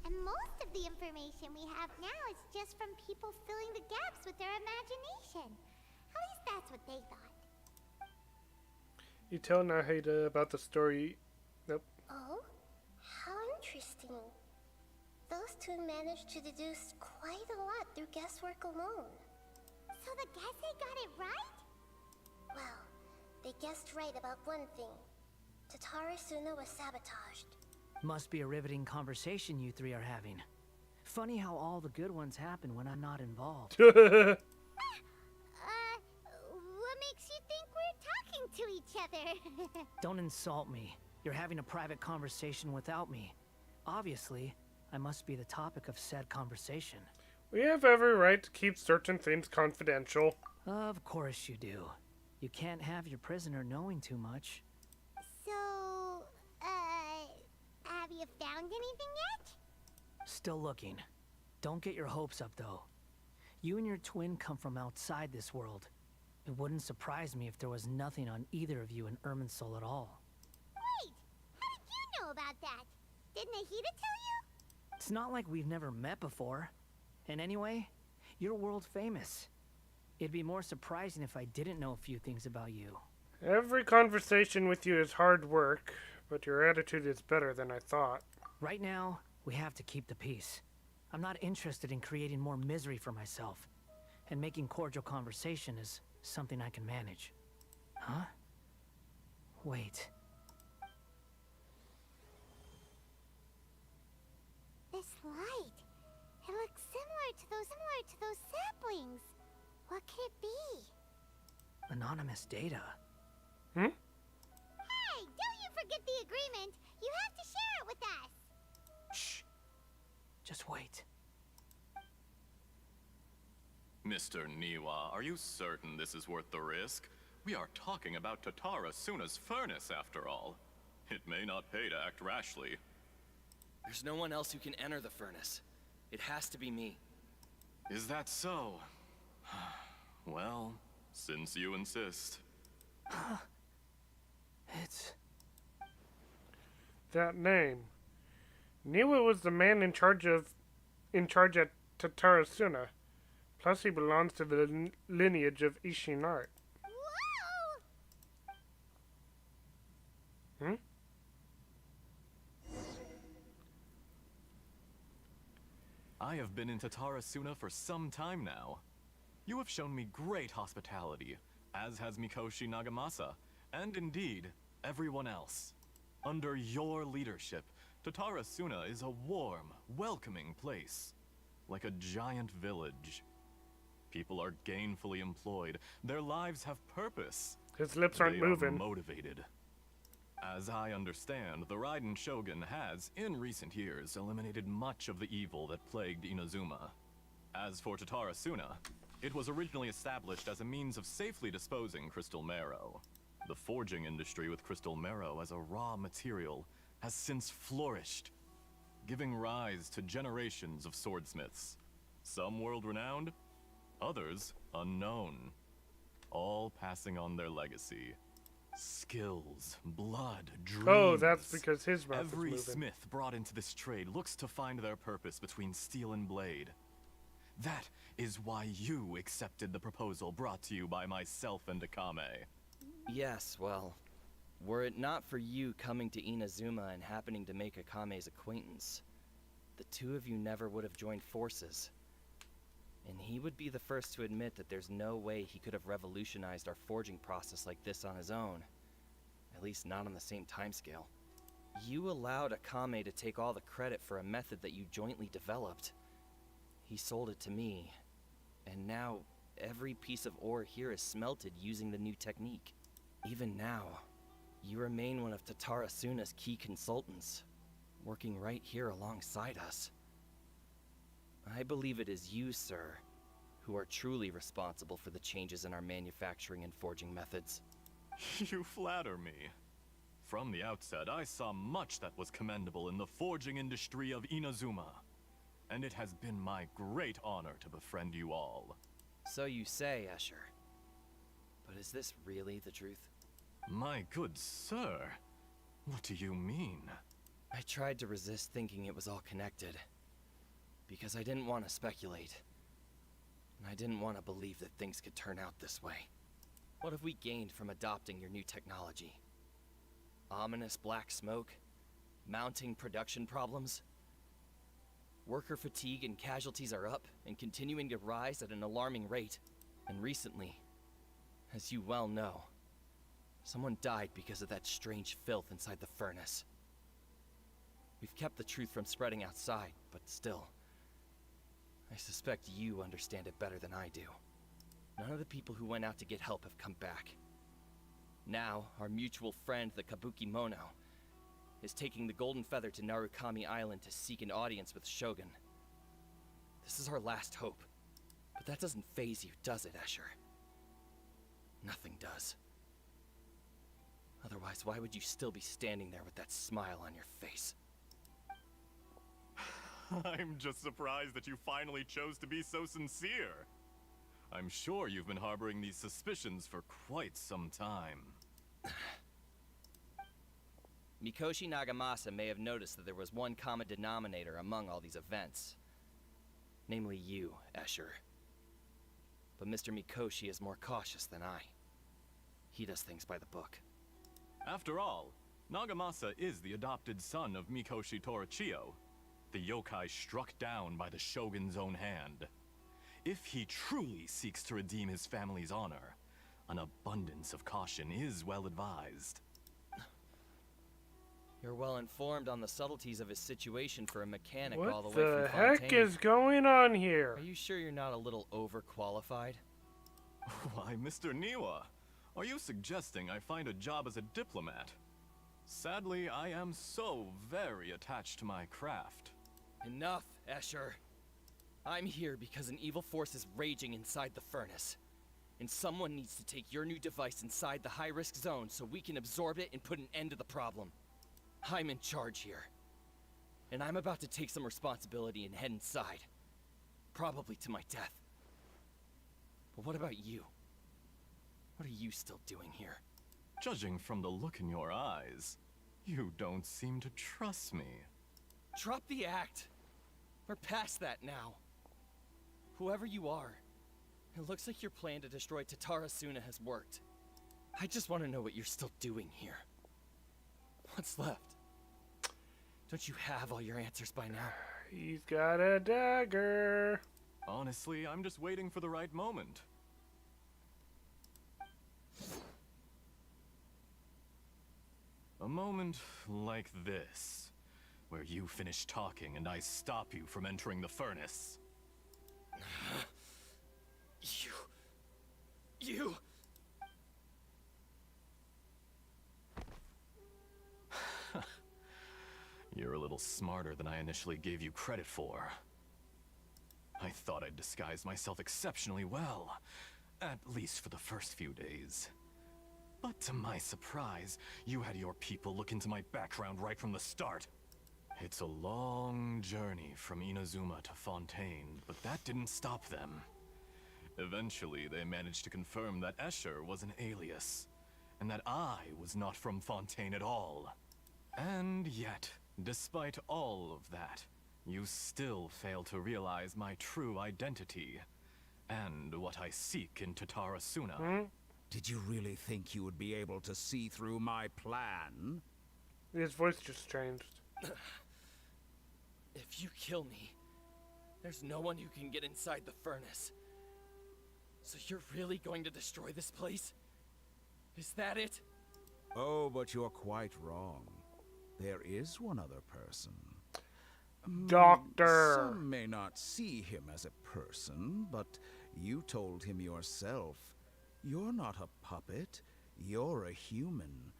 And most of the information we have now is just from people filling the gaps with their imagination. At least that's what they thought. You tell Nahida about the story. Nope. Oh? How interesting. Those two managed to deduce quite a lot through guesswork alone. So the Genshin got it right? Well, they guessed right about one thing. Tatarasuna was sabotaged. Must be a riveting conversation you three are having. Funny how all the good ones happen when I'm not involved. What makes you think we're talking to each other? Don't insult me. You're having a private conversation without me. Obviously, I must be the topic of said conversation. We have every right to keep certain things confidential. Of course you do. You can't have your prisoner knowing too much. So, have you found anything yet? Still looking. Don't get your hopes up, though. You and your twin come from outside this world. It wouldn't surprise me if there was nothing on either of you in Irminsul at all. Wait, how did you know about that? Did Nahida tell you? It's not like we've never met before. And anyway, you're world famous. It'd be more surprising if I didn't know a few things about you. Every conversation with you is hard work, but your attitude is better than I thought. Right now, we have to keep the peace. I'm not interested in creating more misery for myself. And making cordial conversation is something I can manage. Huh? Wait. This light. It looks similar to those saplings. What could it be? Anonymous data. Hmm? Hey, don't you forget the agreement. You have to share it with us. Shh. Just wait. Mr. Niwa, are you certain this is worth the risk? We are talking about Tatarasuna's furnace, after all. It may not pay to act rashly. There's no one else who can enter the furnace. It has to be me. Is that so? Well, since you insist. It's... That name. Niwa was the man in charge of in charge at Tatarasuna. Plus, he belongs to the lineage of Ishin art. Whoa! Hmm? I have been in Tatarasuna for some time now. You have shown me great hospitality, as has Mikoshi Nagamasa, and indeed, everyone else. Under your leadership, Tatarasuna is a warm, welcoming place, like a giant village. People are gainfully employed, their lives have purpose. His lips aren't They moving. are motivated. As I understand, the Raiden Shogun has, in recent years, eliminated much of the evil that plagued Inazuma. As for Tatarasuna, it was originally established as a means of safely disposing crystal marrow. The forging industry with crystal marrow as a raw material has since flourished, giving rise to generations of swordsmiths. Some world-renowned, others unknown, all passing on their legacy. Skills, blood, dreams. Oh, that's because his mouth is Every moving. smith brought into this trade looks to find their purpose between steel and blade. That is why you accepted the proposal brought to you by myself and Akame. Yes, well, were it not for you coming to Inazuma and happening to make Akame's acquaintance, the two of you never would have joined forces. And he would be the first to admit that there's no way he could have revolutionized our forging process like this on his own. At least not on the same timescale. You allowed Akame to take all the credit for a method that you jointly developed. He sold it to me, and now every piece of ore here is smelted using the new technique. Even now, you remain one of Tatarasuna's key consultants, working right here alongside us. I believe it is you, sir, who are truly responsible for the changes in our manufacturing and forging methods. You flatter me. From the outset, I saw much that was commendable in the forging industry of Inazuma. And it has been my great honor to befriend you all. So you say, Escher. But is this really the truth? My good sir, what do you mean? I tried to resist thinking it was all connected. Because I didn't want to speculate. And I didn't want to believe that things could turn out this way. What have we gained from adopting your new technology? Ominous black smoke? Mounting production problems? Worker fatigue and casualties are up and continuing to rise at an alarming rate. And recently, as you well know, someone died because of that strange filth inside the furnace. We've kept the truth from spreading outside, but still, I suspect you understand it better than I do. None of the people who went out to get help have come back. Now, our mutual friend, the Kabuki Mono, is taking the Golden Feather to Narukami Island to seek an audience with Shogun. This is our last hope. But that doesn't faze you, does it, Escher? Nothing does. Otherwise, why would you still be standing there with that smile on your face? I'm just surprised that you finally chose to be so sincere. I'm sure you've been harboring these suspicions for quite some time. Mikoshi Nagamasa may have noticed that there was one common denominator among all these events. Namely you, Escher. But Mr. Mikoshi is more cautious than I. He does things by the book. After all, Nagamasa is the adopted son of Mikoshi Torichio, the yokai struck down by the Shogun's own hand. If he truly seeks to redeem his family's honor, an abundance of caution is well advised. You're well informed on the subtleties of his situation for a mechanic all the What way from the heck Fontaine. is going on here? Are you sure you're not a little overqualified? Why, Mr. Niwa, are you suggesting I find a job as a diplomat? Sadly, I am so very attached to my craft. Enough, Escher. I'm here because an evil force is raging inside the furnace. And someone needs to take your new device inside the high-risk zone so we can absorb it and put an end to the problem. I'm in charge here. And I'm about to take some responsibility and head inside. Probably to my death. But what about you? What are you still doing here? Judging from the look in your eyes, you don't seem to trust me. Drop the act! We're past that now. Whoever you are, it looks like your plan to destroy Tatarasuna has worked. I just want to know what you're still doing here. What's left? Don't you have all your answers by now? He's got a dagger. Honestly, I'm just waiting for the right moment. A moment like this, where you finish talking and I stop you from entering the furnace. You... You're a little smarter than I initially gave you credit for. I thought I'd disguise myself exceptionally well, at least for the first few days. But to my surprise, you had your people look into my background right from the start. It's a long journey from Inazuma to Fontaine, but that didn't stop them. Eventually, they managed to confirm that Escher was an alias, and that I was not from Fontaine at all. And yet, despite all of that, you still fail to realize my true identity, and what I seek in Tatarasuna. Did you really think you would be able to see through my plan? His voice just changed. If you kill me, there's no one who can get inside the furnace. So you're really going to destroy this place? Is that it? Oh, but you're quite wrong. There is one other person. Doctor! Some may not see him as a person, but you told him yourself. You're not a puppet. You're a human.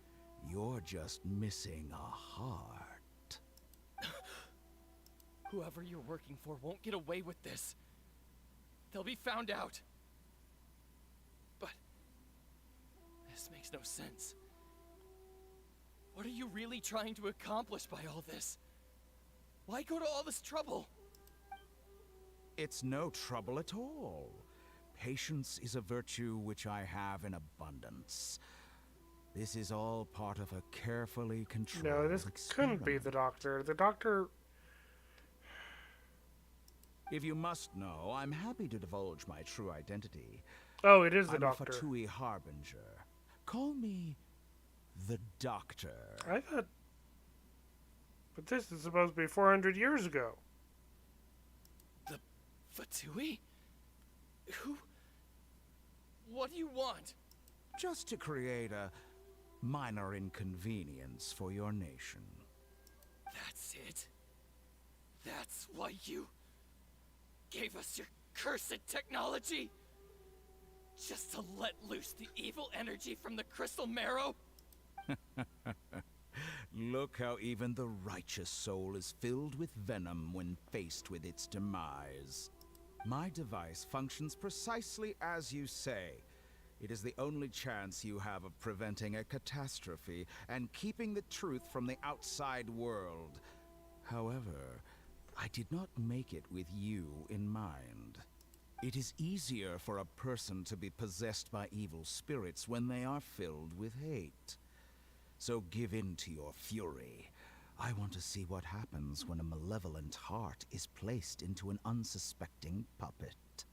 You're just missing a heart. Whoever you're working for won't get away with this. They'll be found out. But this makes no sense. What are you really trying to accomplish by all this? Why go to all this trouble? It's no trouble at all. Patience is a virtue which I have in abundance. This is all part of a carefully controlled No, this couldn't be the doctor. The doctor... If you must know, I'm happy to divulge my true identity. Oh, it is the I'm doctor. a Fatui Harbinger. Call me the Doctor. I thought... But this is supposed to be 400 years ago. The Fatui? Who? What do you want? Just to create a minor inconvenience for your nation. That's it? That's why you gave us your cursed technology? Just to let loose the evil energy from the crystal marrow? Look how even the righteous soul is filled with venom when faced with its demise. My device functions precisely as you say. It is the only chance you have of preventing a catastrophe and keeping the truth from the outside world. However, I did not make it with you in mind. It is easier for a person to be possessed by evil spirits when they are filled with hate. So give in to your fury. I want to see what happens when a malevolent heart is placed into an unsuspecting puppet.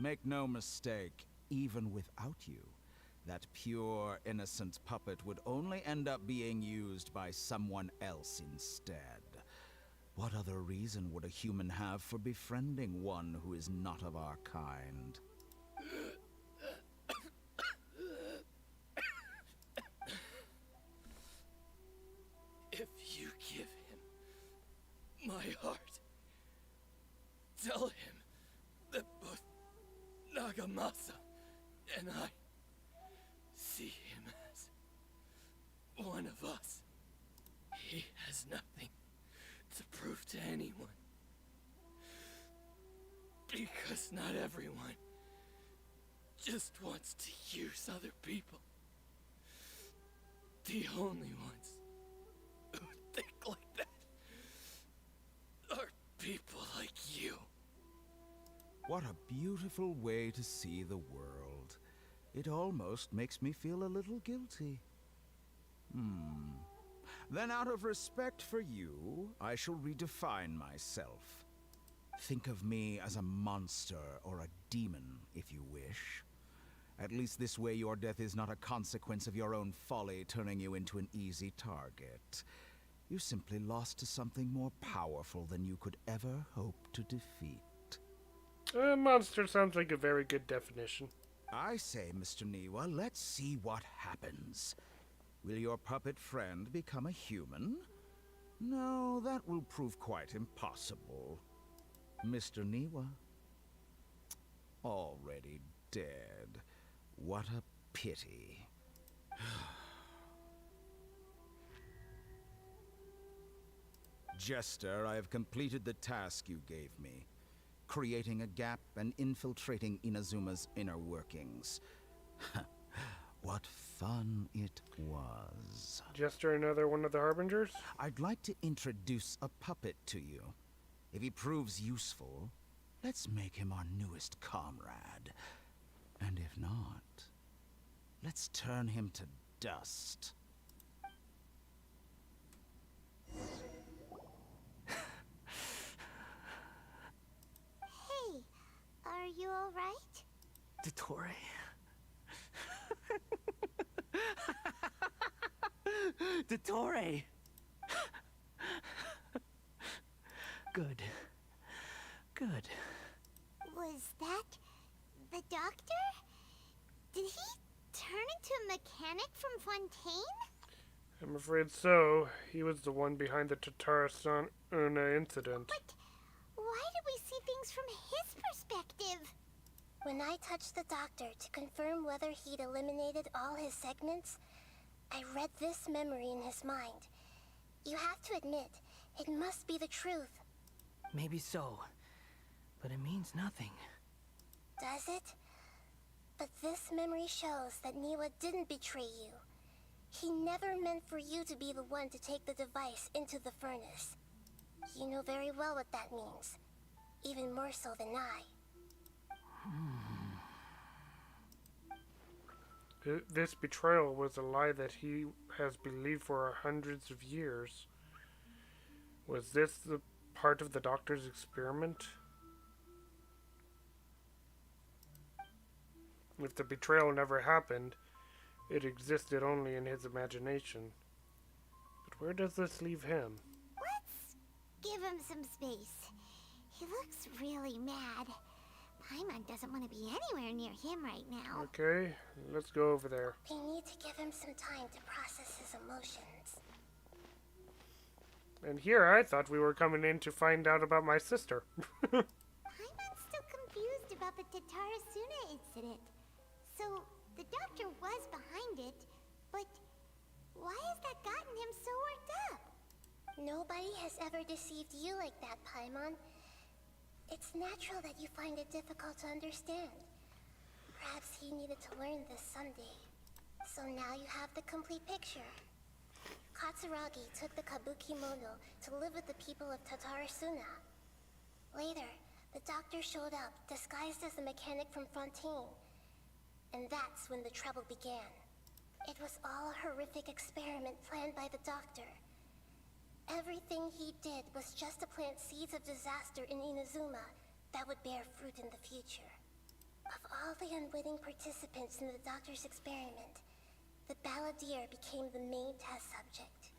Make no mistake, even without you, that pure, innocent puppet would only end up being used by someone else instead. What other reason would a human have for befriending one who is not of our kind? If you give him my heart, tell him that both Nagamasa and I see him as one of us. He has nothing to prove to anyone. Because not everyone just wants to use other people. The only ones who think like that are people like you. What a beautiful way to see the world. It almost makes me feel a little guilty. Then out of respect for you, I shall redefine myself. Think of me as a monster or a demon, if you wish. At least this way your death is not a consequence of your own folly turning you into an easy target. You simply lost to something more powerful than you could ever hope to defeat. Monster sounds like a very good definition. I say, Mr. Niwa, let's see what happens. Will your puppet friend become a human? No, that will prove quite impossible. Mr. Niwa? Already dead. What a pity. Jester, I have completed the task you gave me. Creating a gap and infiltrating Inazuma's inner workings. What fun it was. Jester, another one of the Harbingers? I'd like to introduce a puppet to you. If he proves useful, let's make him our newest comrade. And if not, let's turn him to dust. Hey, are you alright? Dottore. Dottore! Good. Good. Was that the doctor? Did he turn into a mechanic from Fontaine? I'm afraid so. He was the one behind the Tatara-san-una incident. But why did we see things from his perspective? When I touched the doctor to confirm whether he'd eliminated all his segments, I read this memory in his mind. You have to admit, it must be the truth. Maybe so, but it means nothing. Does it? But this memory shows that Niwa didn't betray you. He never meant for you to be the one to take the device into the furnace. You know very well what that means. Even more so than I. This betrayal was a lie that he has believed for hundreds of years. Was this the part of the doctor's experiment? If the betrayal never happened, it existed only in his imagination. But where does this leave him? Let's give him some space. He looks really mad. Paimon doesn't want to be anywhere near him right now. Okay, let's go over there. We need to give him some time to process his emotions. And here I thought we were coming in to find out about my sister. Paimon's still confused about the Tatara-suna incident. So, the doctor was behind it, but why has that gotten him so worked up? Nobody has ever deceived you like that, Paimon. It's natural that you find it difficult to understand. Perhaps he needed to learn this someday. So now you have the complete picture. Katsuragi took the Kabuki Mono to live with the people of Tatara-suna. Later, the doctor showed up, disguised as a mechanic from Fontaine. And that's when the trouble began. It was all a horrific experiment planned by the doctor. Everything he did was just to plant seeds of disaster in Inazuma that would bear fruit in the future. Of all the unwitting participants in the doctor's experiment, the balladeer became the main test subject.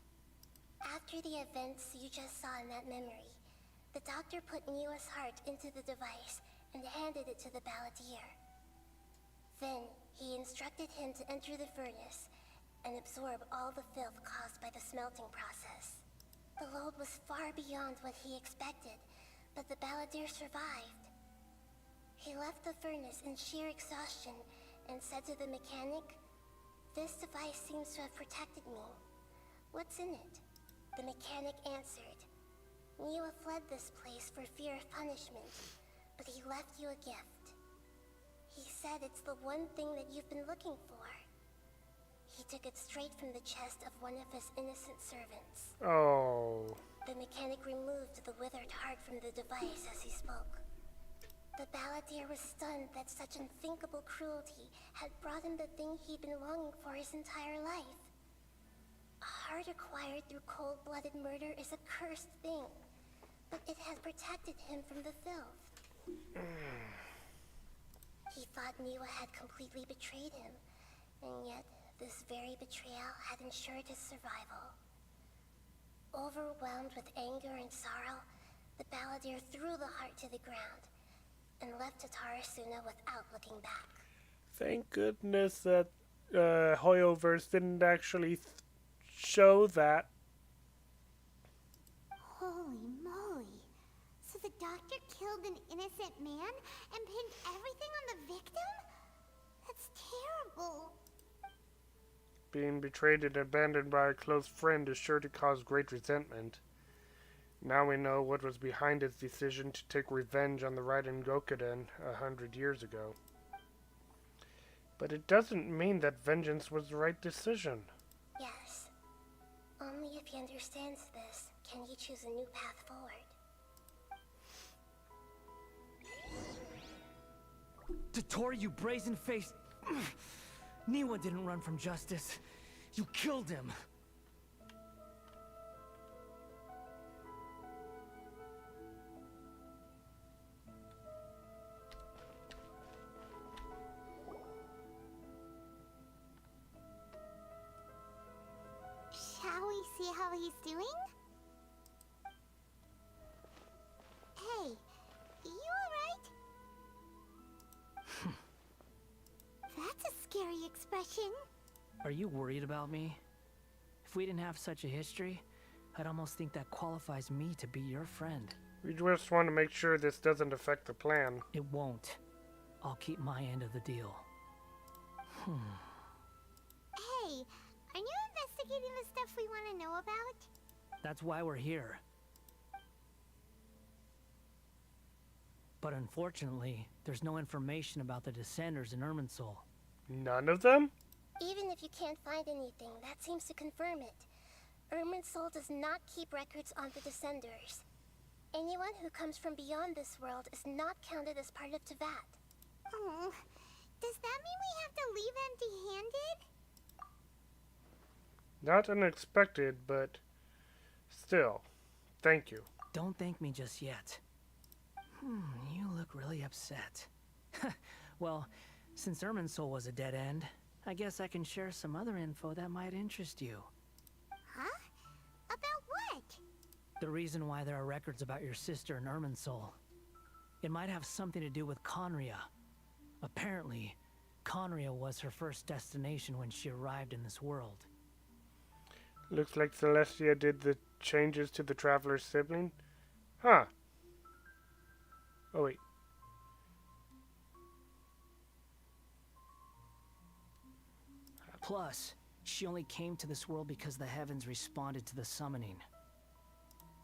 After the events you just saw in that memory, the doctor put Niwa's heart into the device and handed it to the balladeer. Then, he instructed him to enter the furnace and absorb all the filth caused by the smelting process. The load was far beyond what he expected, but the balladeer survived. He left the furnace in sheer exhaustion and said to the mechanic, "This device seems to have protected me. What's in it?" The mechanic answered, "Niwa fled this place for fear of punishment, but he left you a gift. He said it's the one thing that you've been looking for." He took it straight from the chest of one of his innocent servants. Oh. The mechanic removed the withered heart from the device as he spoke. The balladeer was stunned that such unthinkable cruelty had brought him the thing he'd been longing for his entire life. A heart acquired through cold-blooded murder is a cursed thing, but it has protected protected him from the filth. He thought Niwa had completely betrayed him, and yet this very betrayal had ensured his survival. Overwhelmed with anger and sorrow, the balladeer threw the heart to the ground and left Tatarasuna without looking back. Thank goodness that Hoyoverse didn't actually show that. Holy moly. So the doctor killed an innocent man and pinned everything on the victim? That's terrible. Being betrayed and abandoned by a close friend is sure to cause great resentment. Now we know what was behind his decision to take revenge on the Raiden Gokuden 100 years ago. But it doesn't mean that vengeance was the right decision. Yes. Only if he understands this can he choose a new path forward. Dotori, you brazen-faced... Niwa didn't run from justice. You killed him. Shall we see how he's doing? Hey, you alright? That's a scary expression. Are you worried about me? If we didn't have such a history, I'd almost think that qualifies me to be your friend. We just want to make sure this doesn't affect the plan. It won't. I'll keep my end of the deal. Hey, are you investigating the stuff we want to know about? That's why we're here. But unfortunately, there's no information about the Descenders in Irminsul. None of them? Even if you can't find anything, that seems to confirm it. Irminsul does not keep records on the Descenders. Anyone who comes from beyond this world is not counted as part of Teyvat. Oh, does that mean we have to leave empty-handed? Not unexpected, but still, thank you. Don't thank me just yet. You look really upset. Well, since Irminsul was a dead end, I guess I can share some other info that might interest you. Huh? About what? The reason why there are records about your sister in Irminsul. It might have something to do with Conria. Apparently, Conria was her first destination when she arrived in this world. Looks like Celestia did the changes to the Traveler's sibling. Huh. Oh wait. Plus, she only came to this world because the heavens responded to the summoning.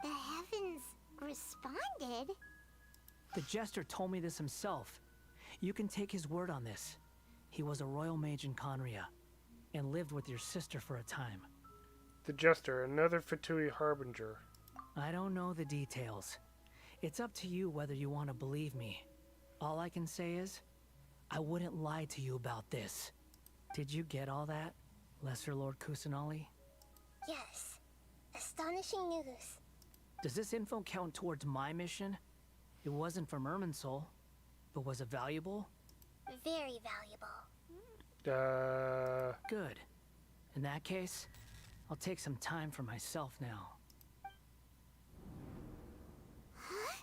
The heavens responded? The Jester told me this himself. You can take his word on this. He was a royal mage in Conria, and lived with your sister for a time. The Jester, another Fatui Harbinger. I don't know the details. It's up to you whether you want to believe me. All I can say is, I wouldn't lie to you about this. Did you get all that, Lesser Lord Kusanali? Yes. Astonishing news. Does this info count towards my mission? It wasn't from Irminsul, but was it valuable? Very valuable. Good. In that case, I'll take some time for myself now. Huh?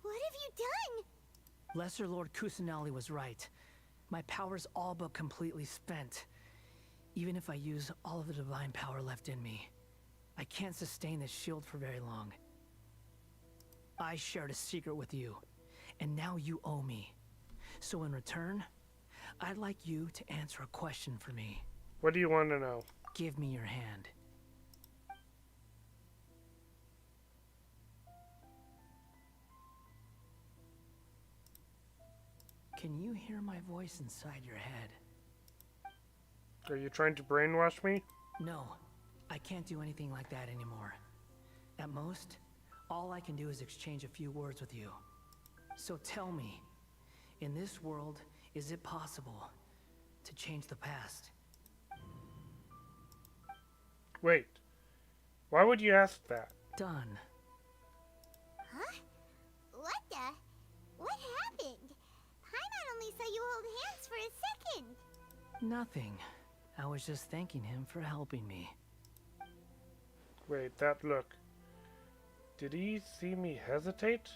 What have you done? Lesser Lord Kusanali was right. My power's all but completely spent. Even if I use all of the divine power left in me, I can't sustain this shield for very long. I shared a secret with you, and now you owe me. So in return, I'd like you to answer a question for me. What do you want to know? Give me your hand. Can you hear my voice inside your head? Are you trying to brainwash me? No, I can't do anything like that anymore. At most, all I can do is exchange a few words with you. So tell me, in this world, is it possible to change the past? Wait. Why would you ask that? Done. Huh? Nothing. I was just thanking him for helping me. Wait, that look. Did he see me hesitate?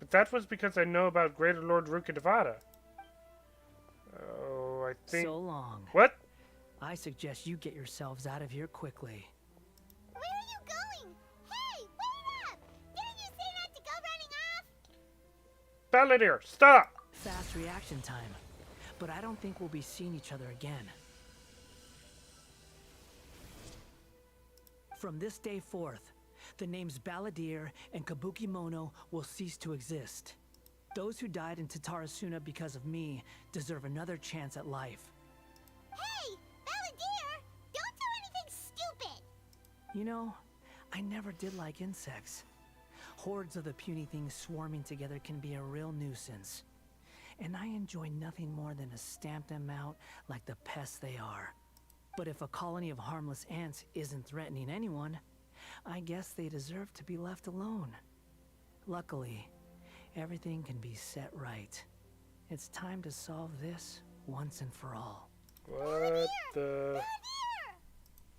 But that was because I know about Greater Lord Rukkhadevata. Oh, I think... So long. What? I suggest you get yourselves out of here quickly. Where are you going? Hey, wait up! Didn't you say not to go running off? Balladeer, stop! Fast reaction time. But I don't think we'll be seeing each other again. From this day forth, the names Balladeer and Kabukimono will cease to exist. Those who died in Tatarasuna because of me deserve another chance at life. Hey, Balladeer! Don't do anything stupid! You know, I never did like insects. Hordes of the puny things swarming together can be a real nuisance. And I enjoy nothing more than to stamp them out like the pests they are. But if a colony of harmless ants isn't threatening anyone, I guess they deserve to be left alone. Luckily, everything can be set right. It's time to solve this once and for all. What the...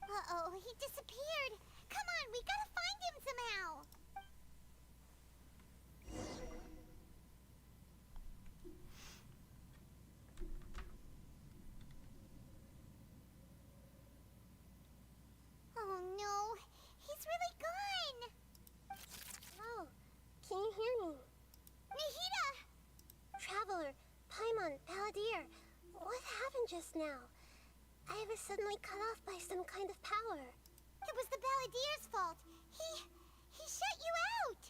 Uh-oh, he disappeared. Come on, we gotta find him somehow. Oh no, he's really gone. Oh, can you hear me? Nahida! Traveler, Paimon, Balladeer, what happened just now? I was suddenly cut off by some kind of power. It was the Balladeer's fault. He shut you out.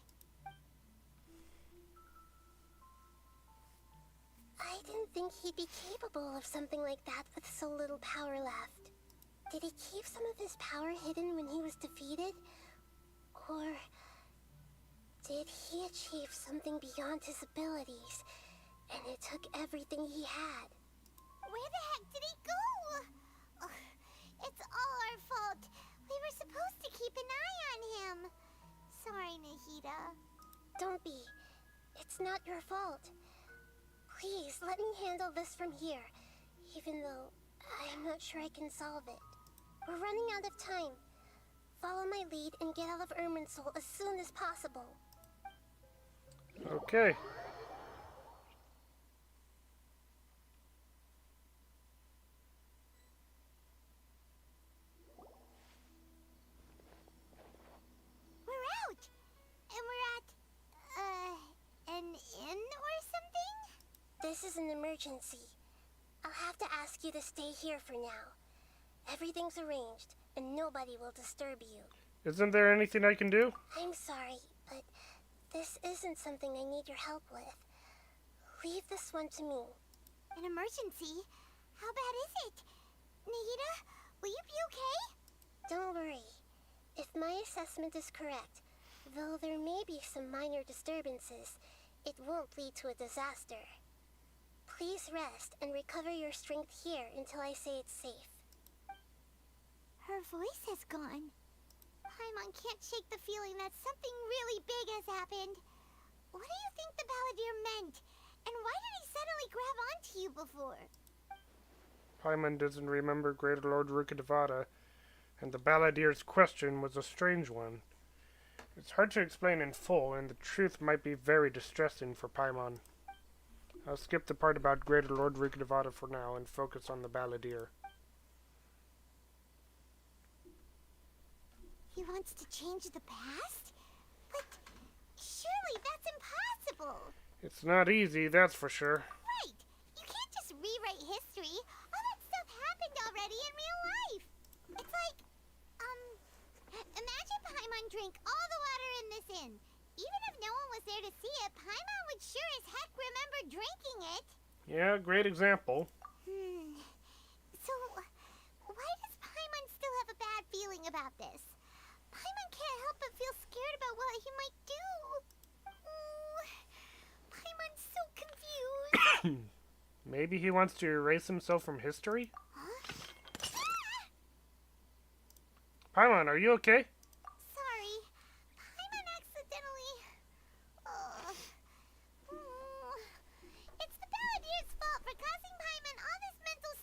I didn't think he'd be capable of something like that with so little power left. Did he keep some of his power hidden when he was defeated? Or did he achieve something beyond his abilities, and it took everything he had? Where the heck did he go? Ugh, it's all our fault. We were supposed to keep an eye on him. Sorry, Nahida. Don't be. It's not your fault. Please, let me handle this from here, even though I'm not sure I can solve it. We're running out of time. Follow my lead and get out of Irminsul as soon as possible. Okay. We're out! And we're at, an inn or something? This is an emergency. I'll have to ask you to stay here for now. Everything's arranged, and nobody will disturb you. Isn't there anything I can do? I'm sorry, but this isn't something I need your help with. Leave this one to me. An emergency? How bad is it? Nahida, will you be okay? Don't worry. If my assessment is correct, though there may be some minor disturbances, it won't lead to a disaster. Please rest and recover your strength here until I say it's safe. Her voice has gone. Paimon can't shake the feeling that something really big has happened. What do you think the Balladeer meant? And why did he suddenly grab onto you before? Paimon doesn't remember Greater Lord Rukkhadevata, and the Balladeer's question was a strange one. It's hard to explain in full, and the truth might be very distressing for Paimon. I'll skip the part about Greater Lord Rukkhadevata for now and focus on the Balladeer. He wants to change the past? But surely that's impossible. It's not easy, that's for sure. Right. You can't just rewrite history. All that stuff happened already in real life. It's like, imagine Paimon drank all the water in this inn. Even if no one was there to see it, Paimon would sure as heck remember drinking it. Yeah, great example. So, why does Paimon still have a bad feeling about this? Paimon can't help but feel scared about what he might do. Paimon's so confused. Maybe he wants to erase himself from history? Huh? Paimon, are you okay? Sorry. Paimon accidentally... It's the Balladeer's fault for causing Paimon all this mental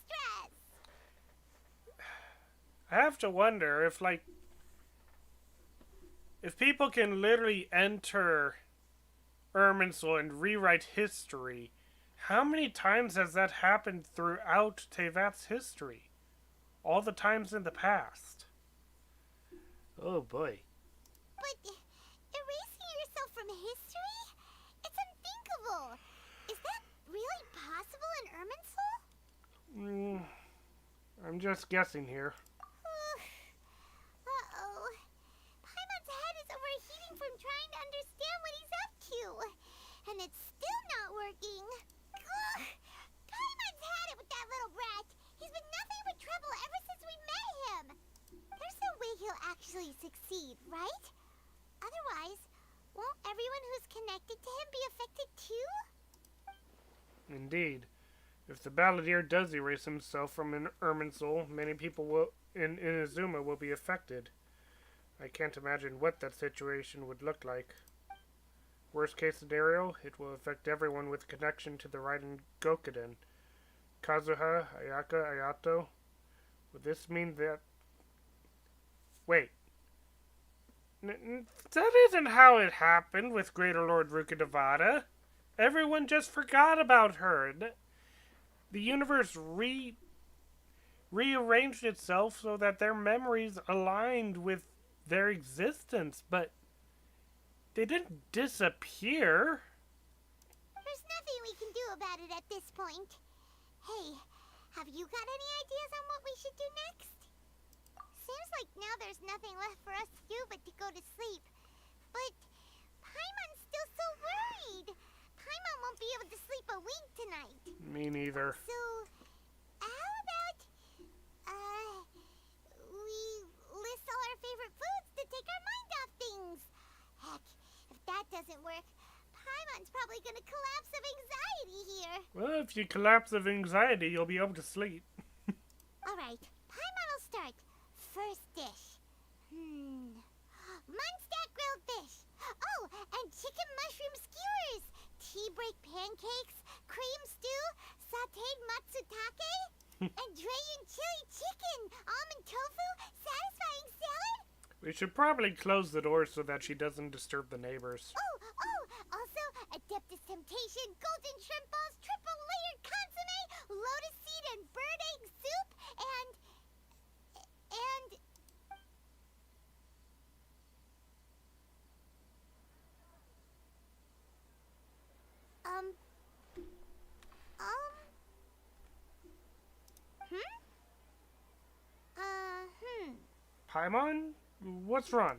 I have to wonder if, like, if people can literally enter Irminsul and rewrite history, how many times has that happened throughout Tevat's history? All the times in the past. Oh boy. But erasing yourself from history? It's unthinkable. Is that really possible in Irminsul? I'm just guessing here. Uh-oh. Paimon's head is overheating from trying to understand what he's up to. And it's still not working. Ugh. Paimon's had it with that little brat. He's been nothing but trouble ever since we met him. There's no way he'll actually succeed, right? Otherwise, won't everyone who's connected to him be affected too? Indeed. If the Balladeer does erase himself from an Irminsul, many people in Inazuma will be affected. I can't imagine what that situation would look like. Worst case scenario, it will affect everyone with connection to the Raiden Gokuden. Kazuha, Ayaka, Ayato. Would this mean that... Wait. That isn't how it happened with Greater Lord Rukkhadevata. Everyone just forgot about her. The universe rearranged itself so that their memories aligned with their existence, but they didn't disappear. There's nothing we can do about it at this point. Hey, have you got any ideas on what we should do next? Seems like now there's nothing left for us to do but to go to sleep. But Paimon's still so worried. Paimon won't be able to sleep a wink tonight. Me neither. So, how about, we list all our favorite foods to take our mind off things? Heck, if that doesn't work, Paimon's probably gonna collapse of anxiety here. Well, if you collapse of anxiety, you'll be able to sleep. Alright, Paimon will start. First dish. Munstack grilled fish. Oh, and chicken mushroom skewers. Tea break pancakes, cream stew, sauteed matsutake, and Drayon chili chicken, almond tofu, satisfying salad. We should probably close the door so that she doesn't disturb the neighbors. Also, Adeptus Temptation, golden shrimp balls, triple layered consomme, lotus seed and bird egg soup, and... Paimon? What's wrong?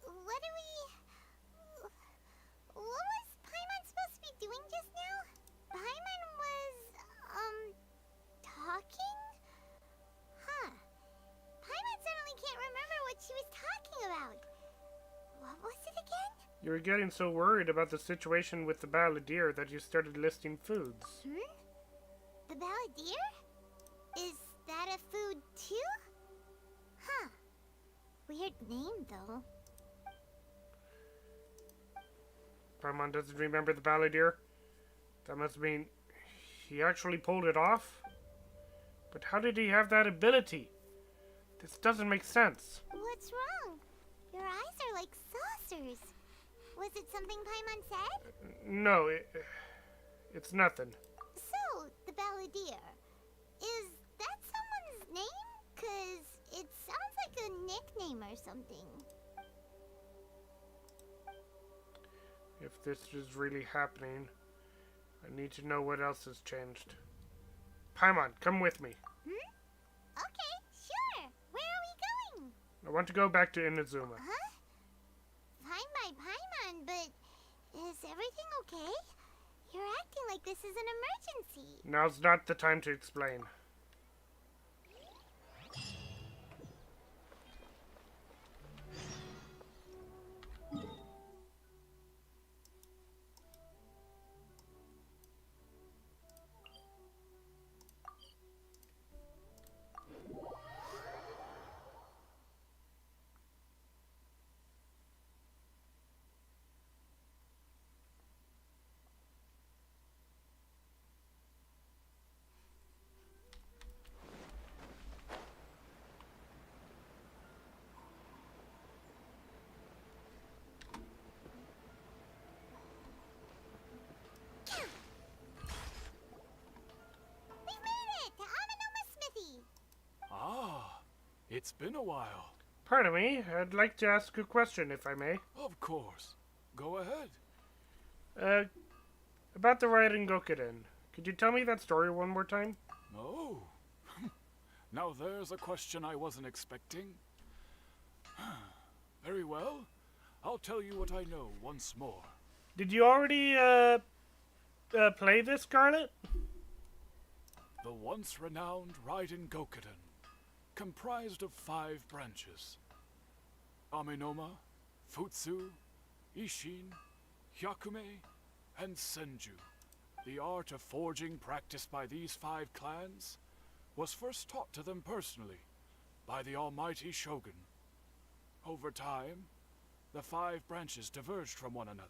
What was Paimon supposed to be doing just now? Paimon was, talking? Huh. Paimon certainly can't remember what she was talking about. What was it again? You were getting so worried about the situation with the Balladeer that you started listing foods. The Balladeer? Is that a food too? Huh. Weird name, though. Paimon doesn't remember the Balladeer? That must mean he actually pulled it off? But how did he have that ability? This doesn't make sense. What's wrong? Your eyes are like saucers. Was it something Paimon said? No, it's nothing. So, the Balladeer. Is that someone's name? 'Cause it sounds like a nickname or something. If this is really happening, I need to know what else has changed. Paimon, come with me. Okay, sure. Where are we going? I want to go back to Inazuma. Huh? Fine by Paimon, but is everything okay? You're acting like this is an emergency. Now's not the time to explain. It's been a while. Pardon me, I'd like to ask a question, if I may. Of course. Go ahead. About the Raiden Gokuden. Could you tell me that story one more time? Oh. Now there's a question I wasn't expecting. Very well. I'll tell you what I know once more. Did you already, play this, Scarlet? The once renowned Raiden Gokuden, comprised of 5 branches. Amenoma, Futsu, Ishin, Hyakume, and Senju. The art of forging practiced by these 5 clans was first taught to them personally by the almighty Shogun. Over time, the 5 branches diverged from one another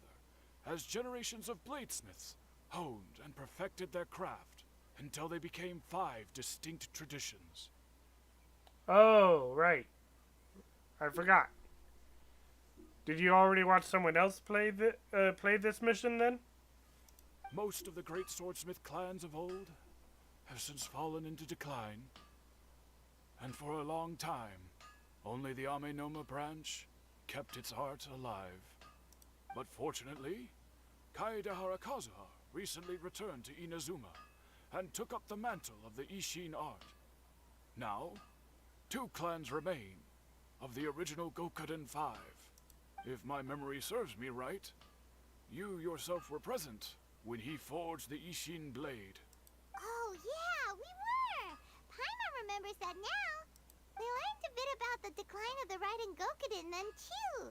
as generations of bladesmiths honed and perfected their craft until they became 5 distinct traditions. Oh, right. I forgot. Did you already watch someone else play this mission then? Most of the great swordsmith clans of old have since fallen into decline, and for a long time, only the Amenoma branch kept its art alive. But fortunately, Kaedehara Kazuha recently returned to Inazuma and took up the mantle of the Ishin art. Now, 2 clans remain of the original Gokuden 5. If my memory serves me right, you yourself were present when he forged the Ishin blade. Oh, yeah, we were! Paimon remembers that now. We learned a bit about the decline of the Raiden Gokuden then, too.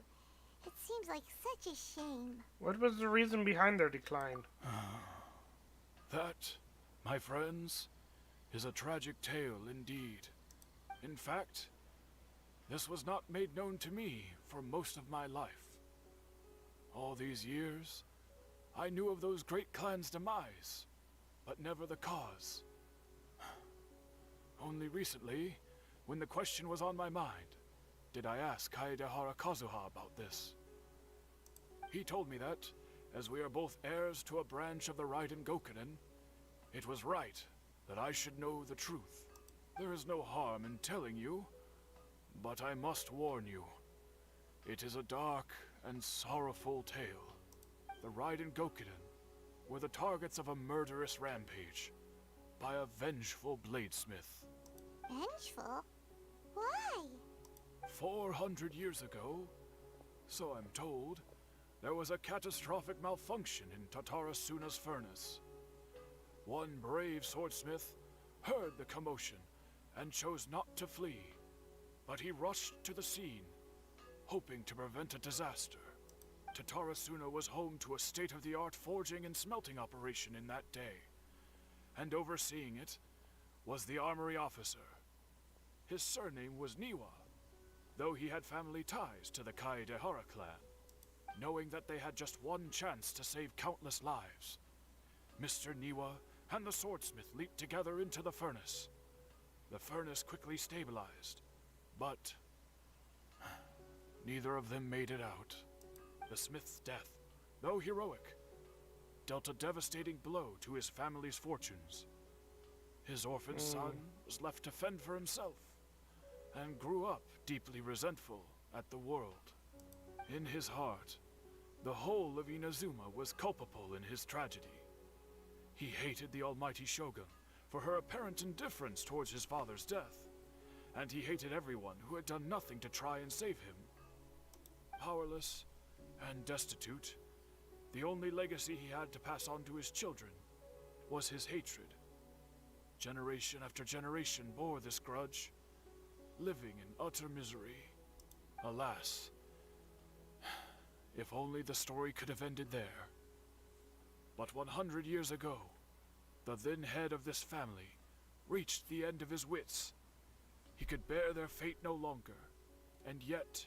It seems like such a shame. What was the reason behind their decline? That, my friends, is a tragic tale indeed. In fact, this was not made known to me for most of my life. All these years, I knew of those great clans' demise, but never the cause. Only recently, when the question was on my mind, did I ask Kaedehara Kazuha about this. He told me that, as we are both heirs to a branch of the Raiden Gokuden, it was right that I should know the truth. There is no harm in telling you, but I must warn you. It is a dark and sorrowful tale. The Raiden Gokuden were the targets of a murderous rampage by a vengeful bladesmith. Vengeful? Why? 400 years ago, so I'm told, there was a catastrophic malfunction in Tatarasuna's furnace. One brave swordsmith heard the commotion and chose not to flee, but he rushed to the scene, hoping to prevent a disaster. Tatarasuna was home to a state-of-the-art forging and smelting operation in that day, and overseeing it was the armory officer. His surname was Niwa, though he had family ties to the Kaedehara clan. Knowing that they had just one chance to save countless lives, Mr. Niwa and the swordsmith leaped together into the furnace. The furnace quickly stabilized, but neither of them made it out. The smith's death, though heroic, dealt a devastating blow to his family's fortunes. His orphan son was left to fend for himself, and grew up deeply resentful at the world. In his heart, the whole of Inazuma was culpable in his tragedy. He hated the almighty Shogun for her apparent indifference towards his father's death, and he hated everyone who had done nothing to try and save him. Powerless and destitute, the only legacy he had to pass on to his children was his hatred. Generation after generation bore this grudge, living in utter misery. Alas, if only the story could have ended there. But 100 years ago, the then head of this family reached the end of his wits. He could bear their fate no longer, and yet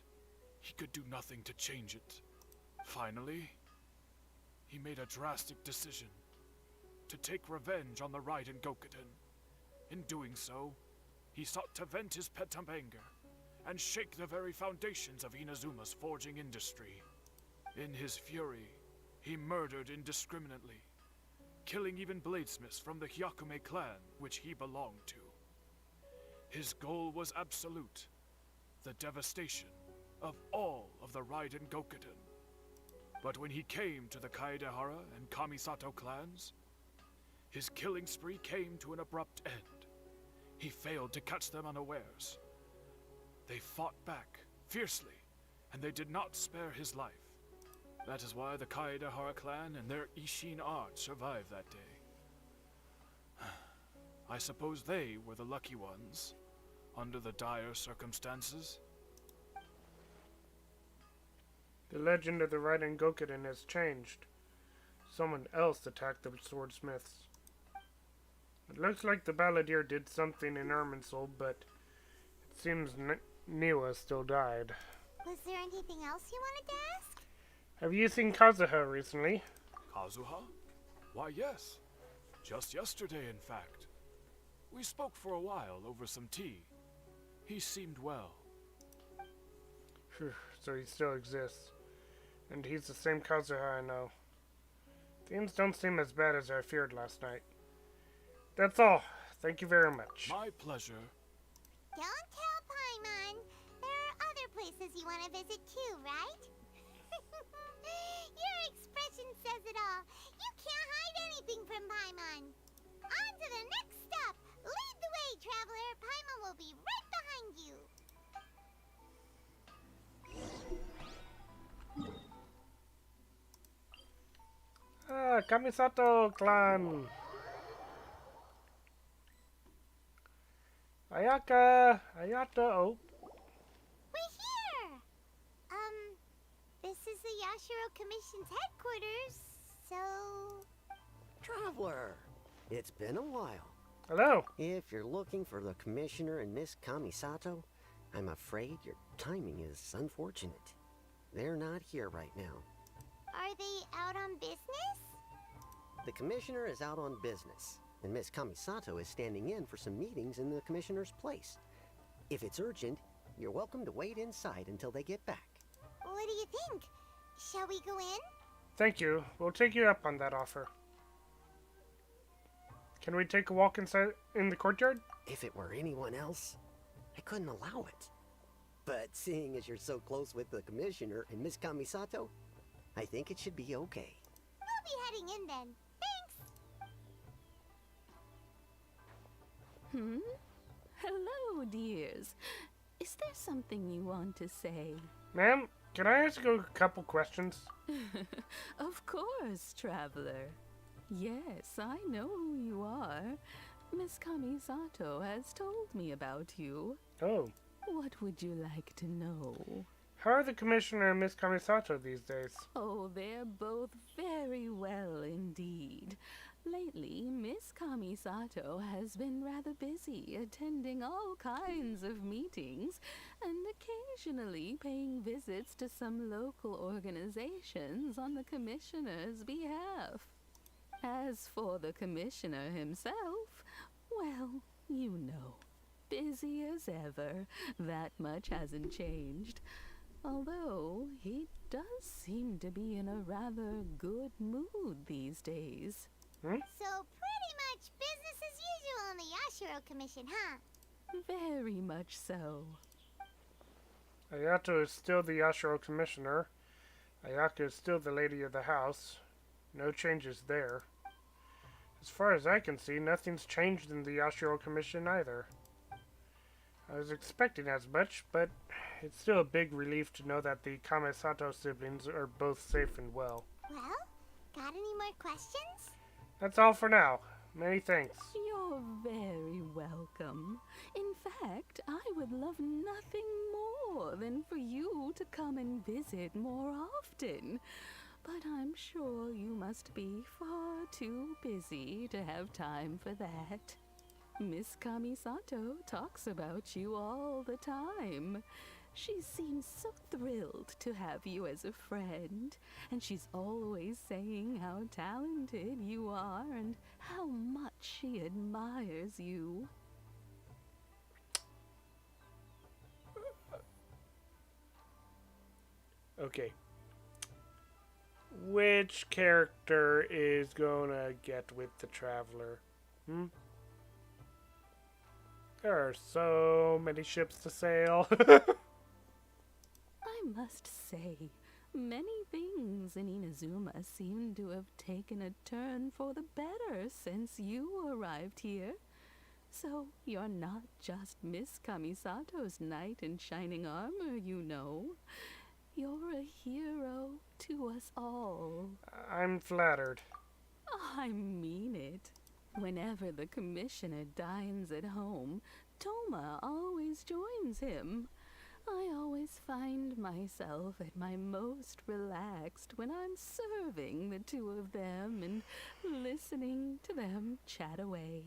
he could do nothing to change it. Finally, he made a drastic decision to take revenge on the Raiden Gokuden. In doing so, he sought to vent his pent up anger and shake the very foundations of Inazuma's forging industry. In his fury, he murdered indiscriminately, killing even bladesmiths from the Hyakume clan which he belonged to. His goal was absolute, the devastation of all of the Raiden Gokuden. But when he came to the Kaedehara and Kamisato clans, his killing spree came to an abrupt end. He failed to catch them unawares. They fought back fiercely, and they did not spare his life. That is why the Kaedehara clan and their Ishin art survived that day. I suppose they were the lucky ones, under the dire circumstances. The legend of the Raiden Gokuden has changed. Someone else attacked the swordsmiths. It looks like the balladeer did something in Irminsul, but it seems Niwa still died. Was there anything else you wanted to ask? Have you seen Kazuha recently? Kazuha? Why, yes. Just yesterday, in fact. We spoke for a while over some tea. He seemed well. So he still exists. And he's the same Kazuha I know. Things don't seem as bad as I feared last night. That's all. Thank you very much. My pleasure. Don't tell Paimon. There are other places you want to visit too, right? Your expression says it all. You can't hide anything from Paimon. On to the next stop. Lead the way, traveler. Paimon will be right behind you. Kamisato clan. Ayaka, Ayata, oh. We're here. This is the Yashiro Commission's headquarters, so... Traveler, it's been a while. Hello. If you're looking for the Commissioner and Miss Kamisato, I'm afraid your timing is unfortunate. They're not here right now. Are they out on business? The Commissioner is out on business, and Miss Kamisato is standing in for some meetings in the Commissioner's place. If it's urgent, you're welcome to wait inside until they get back. What do you think? Shall we go in? Thank you. We'll take you up on that offer. Can we take a walk inside in the courtyard? If it were anyone else, I couldn't allow it. But seeing as you're so close with the Commissioner and Miss Kamisato, I think it should be okay. We'll be heading in then. Thanks. Hello, dears. Is there something you want to say? Ma'am, can I ask you a couple questions? Of course, traveler. Yes, I know who you are. Miss Kamisato has told me about you. Oh. What would you like to know? How are the Commissioner and Miss Kamisato these days? Oh, they're both very well indeed. Lately, Miss Kamisato has been rather busy attending all kinds of meetings and occasionally paying visits to some local organizations on the Commissioner's behalf. As for the Commissioner himself, well, you know, busy as ever. That much hasn't changed. Although, he does seem to be in a rather good mood these days. So pretty much business as usual in the Yashiro Commission, huh? Very much so. Ayato is still the Yashiro Commissioner. Ayaka is still the lady of the house. No changes there. As far as I can see, nothing's changed in the Yashiro Commission either. I was expecting as much, but it's still a big relief to know that the Kamisato siblings are both safe and well. Well, got any more questions? That's all for now. Many thanks. You're very welcome. In fact, I would love nothing more than for you to come and visit more often. But I'm sure you must be far too busy to have time for that. Miss Kamisato talks about you all the time. She seems so thrilled to have you as a friend, and she's always saying how talented you are and how much she admires you. Okay. Which character is gonna get with the Traveler? There are so many ships to sail. must say, many things in Inazuma seem to have taken a turn for the better since you arrived here. So you're not just Miss Kamisato's knight in shining armor, you know. You're a hero to us all. I'm flattered. I mean it. Whenever the commissioner dines at home, Toma always joins him. I always find myself at my most relaxed when I'm serving the two of them and listening to them chat away.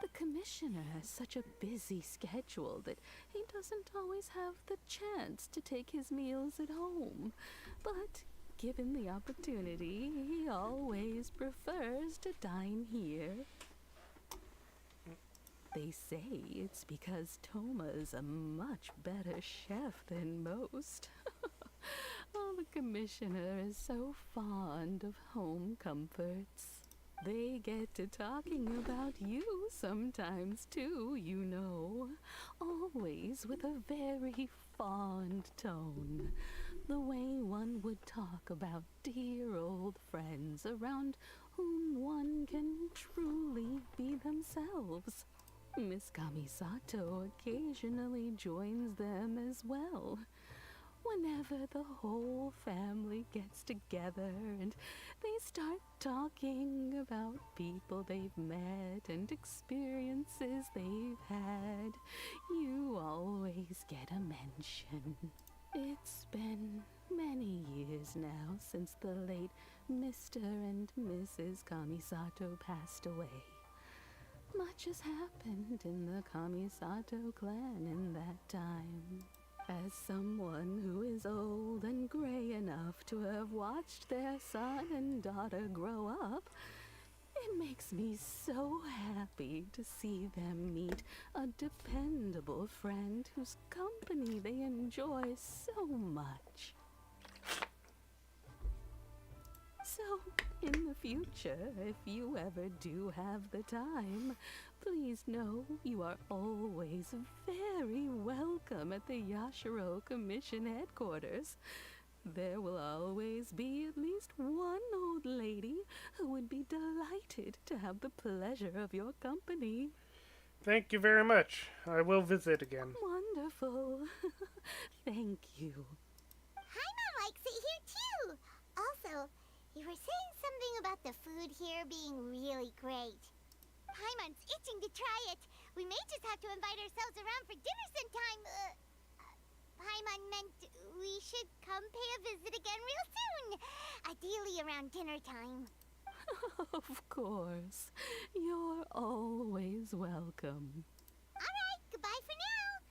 The commissioner has such a busy schedule that he doesn't always have the chance to take his meals at home. But given the opportunity, he always prefers to dine here. They say it's because Toma's a much better chef than most. Oh, the commissioner is so fond of home comforts. They get to talking about you sometimes too, you know. Always with a very fond tone. The way one would talk about dear old friends around whom one can truly be themselves. Miss Kamisato occasionally joins them as well. Whenever the whole family gets together and they start talking about people they've met and experiences they've had, you always get a mention. It's been many years now since the late Mr. and Mrs. Kamisato passed away. Much has happened in the Kamisato clan in that time. As someone who is old and gray enough to have watched their son and daughter grow up, it makes me so happy to see them meet a dependable friend whose company they enjoy so much. So, in the future, if you ever do have the time, please know you are always very welcome at the Yashiro Commission headquarters. There will always be at least one old lady who would be delighted to have the pleasure of your company. Thank you very much. I will visit again. Wonderful. Thank you. Paimon likes it here too. Also, you were saying something about the food here being really great. Paimon's itching to try it. We may just have to invite ourselves around for dinner sometime. Paimon meant we should come pay a visit again real soon. Ideally around dinner time. Of course. You're always welcome. Alright, goodbye for now.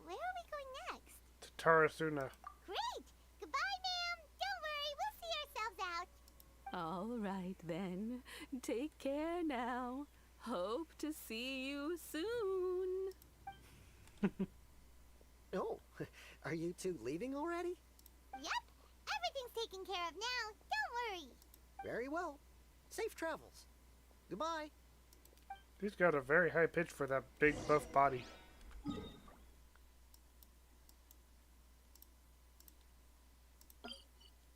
Where are we going next? To Tarasuna. Great! Goodbye, ma'am. Don't worry, we'll see ourselves out. All right, then. Take care now. Hope to see you soon. Oh, are you two leaving already? Yep, everything's taken care of now. Don't worry. Very well. Safe travels. Goodbye. He's got a very high pitch for that big buff body.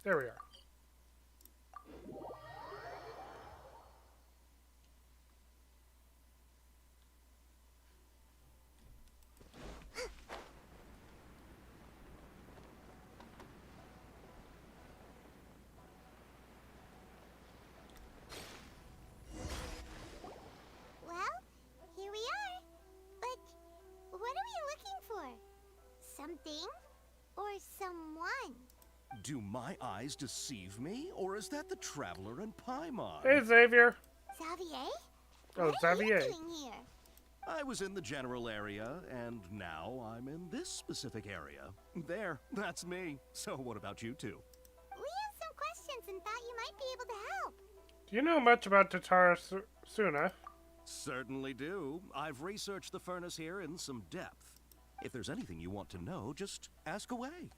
There we are. Well, here we are. But what are we looking for? Something or someone? Do my eyes deceive me, or is that the traveler in Paimon? Hey, Xavier. Xavier? Oh, What Xavier. are you doing here? I was in the general area, and now I'm in this specific area. There, that's me. So what about you two? We have some questions and thought you might be able to help. Do you know much about Tatarasuna? Certainly do. I've researched the furnace here in some depth. If there's anything you want to know, just ask away.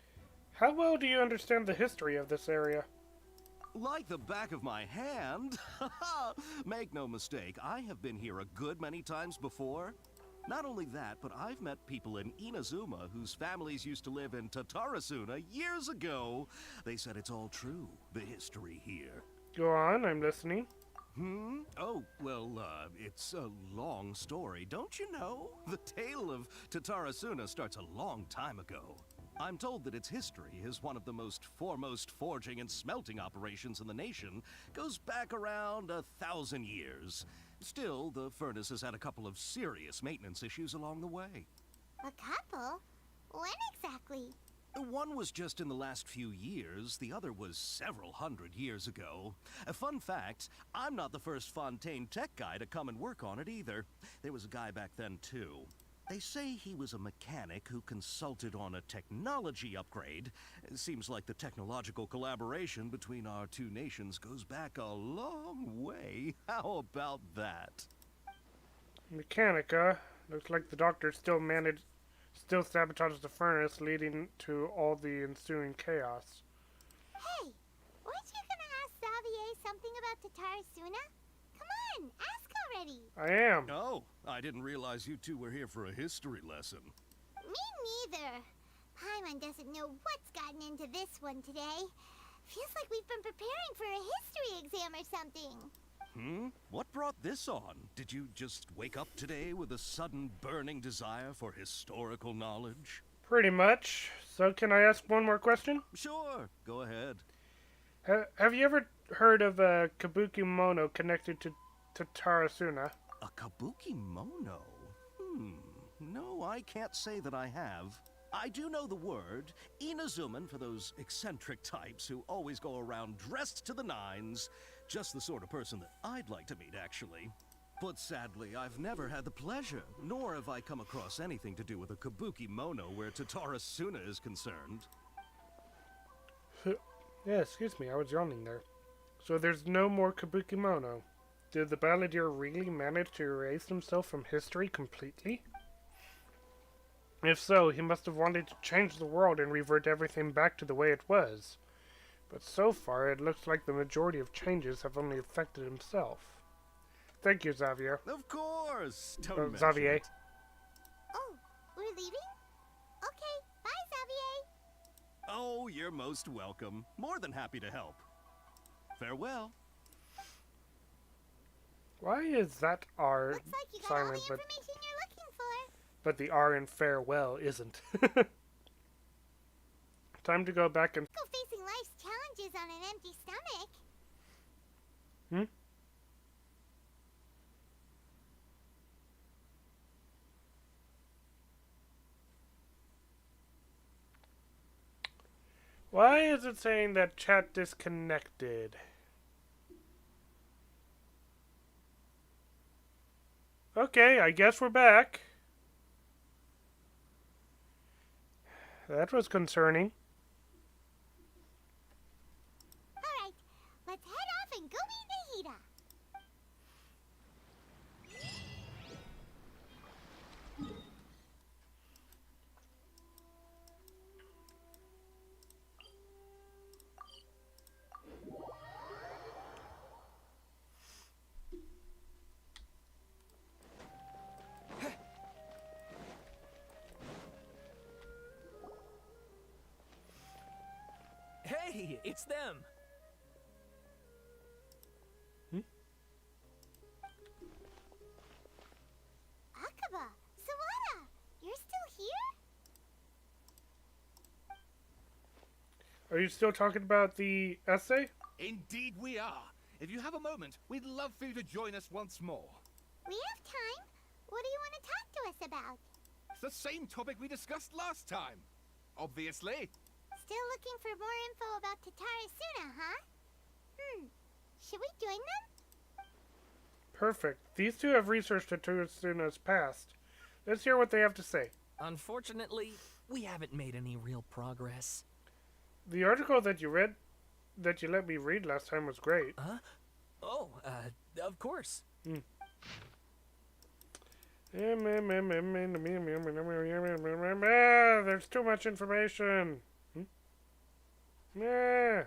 How well do you understand the history of this area? Like the back of my hand. Make no mistake, I have been here a good many times before. Not only that, but I've met people in Inazuma whose families used to live in Tatarasuna years ago. They said it's all true, the history here. Go on, I'm listening. Oh, well, it's a long story, don't you know? The tale of Tatarasuna starts a long time ago. I'm told that its history is one of the most foremost forging and smelting operations in the nation, goes back around 1,000 years. Still, the furnace has had a couple of serious maintenance issues along the way. A couple? When exactly? One was just in the last few years, the other was several hundred years ago. A fun fact, I'm not the first Fontaine tech guy to come and work on it either. There was a guy back then too. They say he was a mechanic who consulted on a technology upgrade. It seems like the technological collaboration between our two nations goes back a long way. How about that? Mechanica. Looks like the doctor still sabotages the furnace, leading to all the ensuing chaos. Hey, weren't you gonna ask Xavier something about Tatarasuna? Come on, ask already. I am. Oh, I didn't realize you two were here for a history lesson. Me neither. Paimon doesn't know what's gotten into this one today. Feels like we've been preparing for a history exam or something. What brought this on? Did you just wake up today with a sudden burning desire for historical knowledge? Pretty much. So can I ask one more question? Sure, go ahead. Have you ever heard of a kabuki mono connected to Tatarasuna? A kabuki mono? No, I can't say that I have. I do know the word, Inazuman, for those eccentric types who always go around dressed to the nines. Just the sort of person that I'd like to meet, actually. But sadly, I've never had the pleasure, nor have I come across anything to do with a kabuki mono where Tatarasuna is concerned. Yeah, excuse me, I was yawning there. So there's no more kabuki mono. Did the balladeer really manage to erase himself from history completely? If so, he must have wanted to change the world and revert everything back to the way it was. But so far, it looks like the majority of changes have only affected himself. Thank you, Xavier. Of course! Don't mention Xavier. it. Oh, we're leaving? Okay, bye, Xavier. Oh, you're most welcome. More than happy to help. Farewell. Why is that R Looks like you got silent, all the information you're looking for. but the R in farewell isn't? Time to go back and... Go facing life's challenges on an empty stomach. Why is it saying that chat disconnected? Okay, I guess we're back. That was concerning. Alright, let's head off and go meet Nahida. Hey, it's them. Akaba, Sawada, you're still here? Are you still talking about the essay? Indeed we are. If you have a moment, we'd love for you to join us once more. We have time. What do you want to talk to us about? It's the same topic we discussed last time. Obviously. Still looking for more info about Tatarasuna, huh? Should we join them? Perfect. These two have researched Tatarasuna's past. Let's hear what they have to say. Unfortunately, we haven't made any real progress. The article that you let me read last time was great. Huh? Oh, of course. There's too much information. Yeah.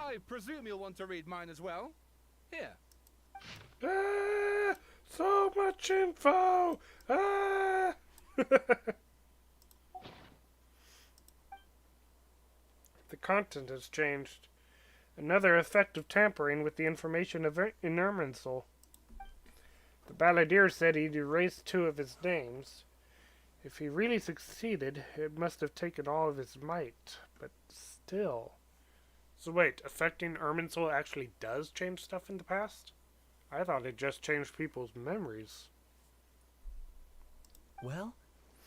I presume you'll want to read mine as well. Here. Ah, so much info! Ah! The content has changed. Another effect of tampering with the information in Irminsul. The balladeer said he'd erased 2 of his names. If he really succeeded, it must have taken all of his might, but still. So wait, affecting Irminsul actually does change stuff in the past? I thought it just changed people's memories. Well,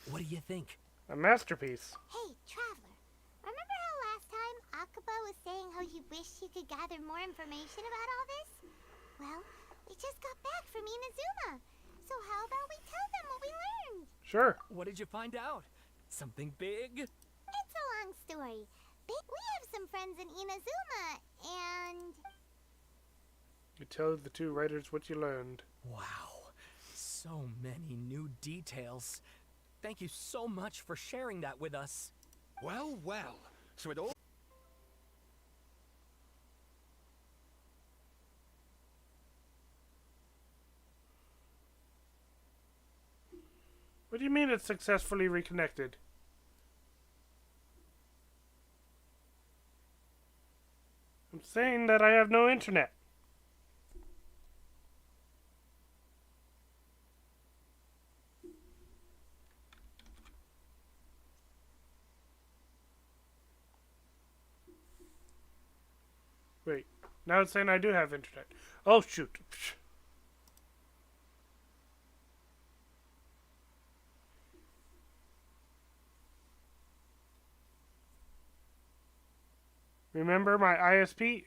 what do you think? A masterpiece. Hey, Traveler. Remember how last time Akaba was saying how he wished he could gather more information about all this? Well, we just got back from Inazuma. So how about we tell them what we learned? Sure. What did you find out? Something big? It's a long story. We have some friends in Inazuma, and... You tell the 2 writers what you learned. Wow. So many new details. Thank you so much for sharing that with us. Well, well. So it all... What do you mean it's successfully reconnected? I'm saying that I have no internet. Wait, now it's saying I do have internet. Oh, shoot. Remember my ISP?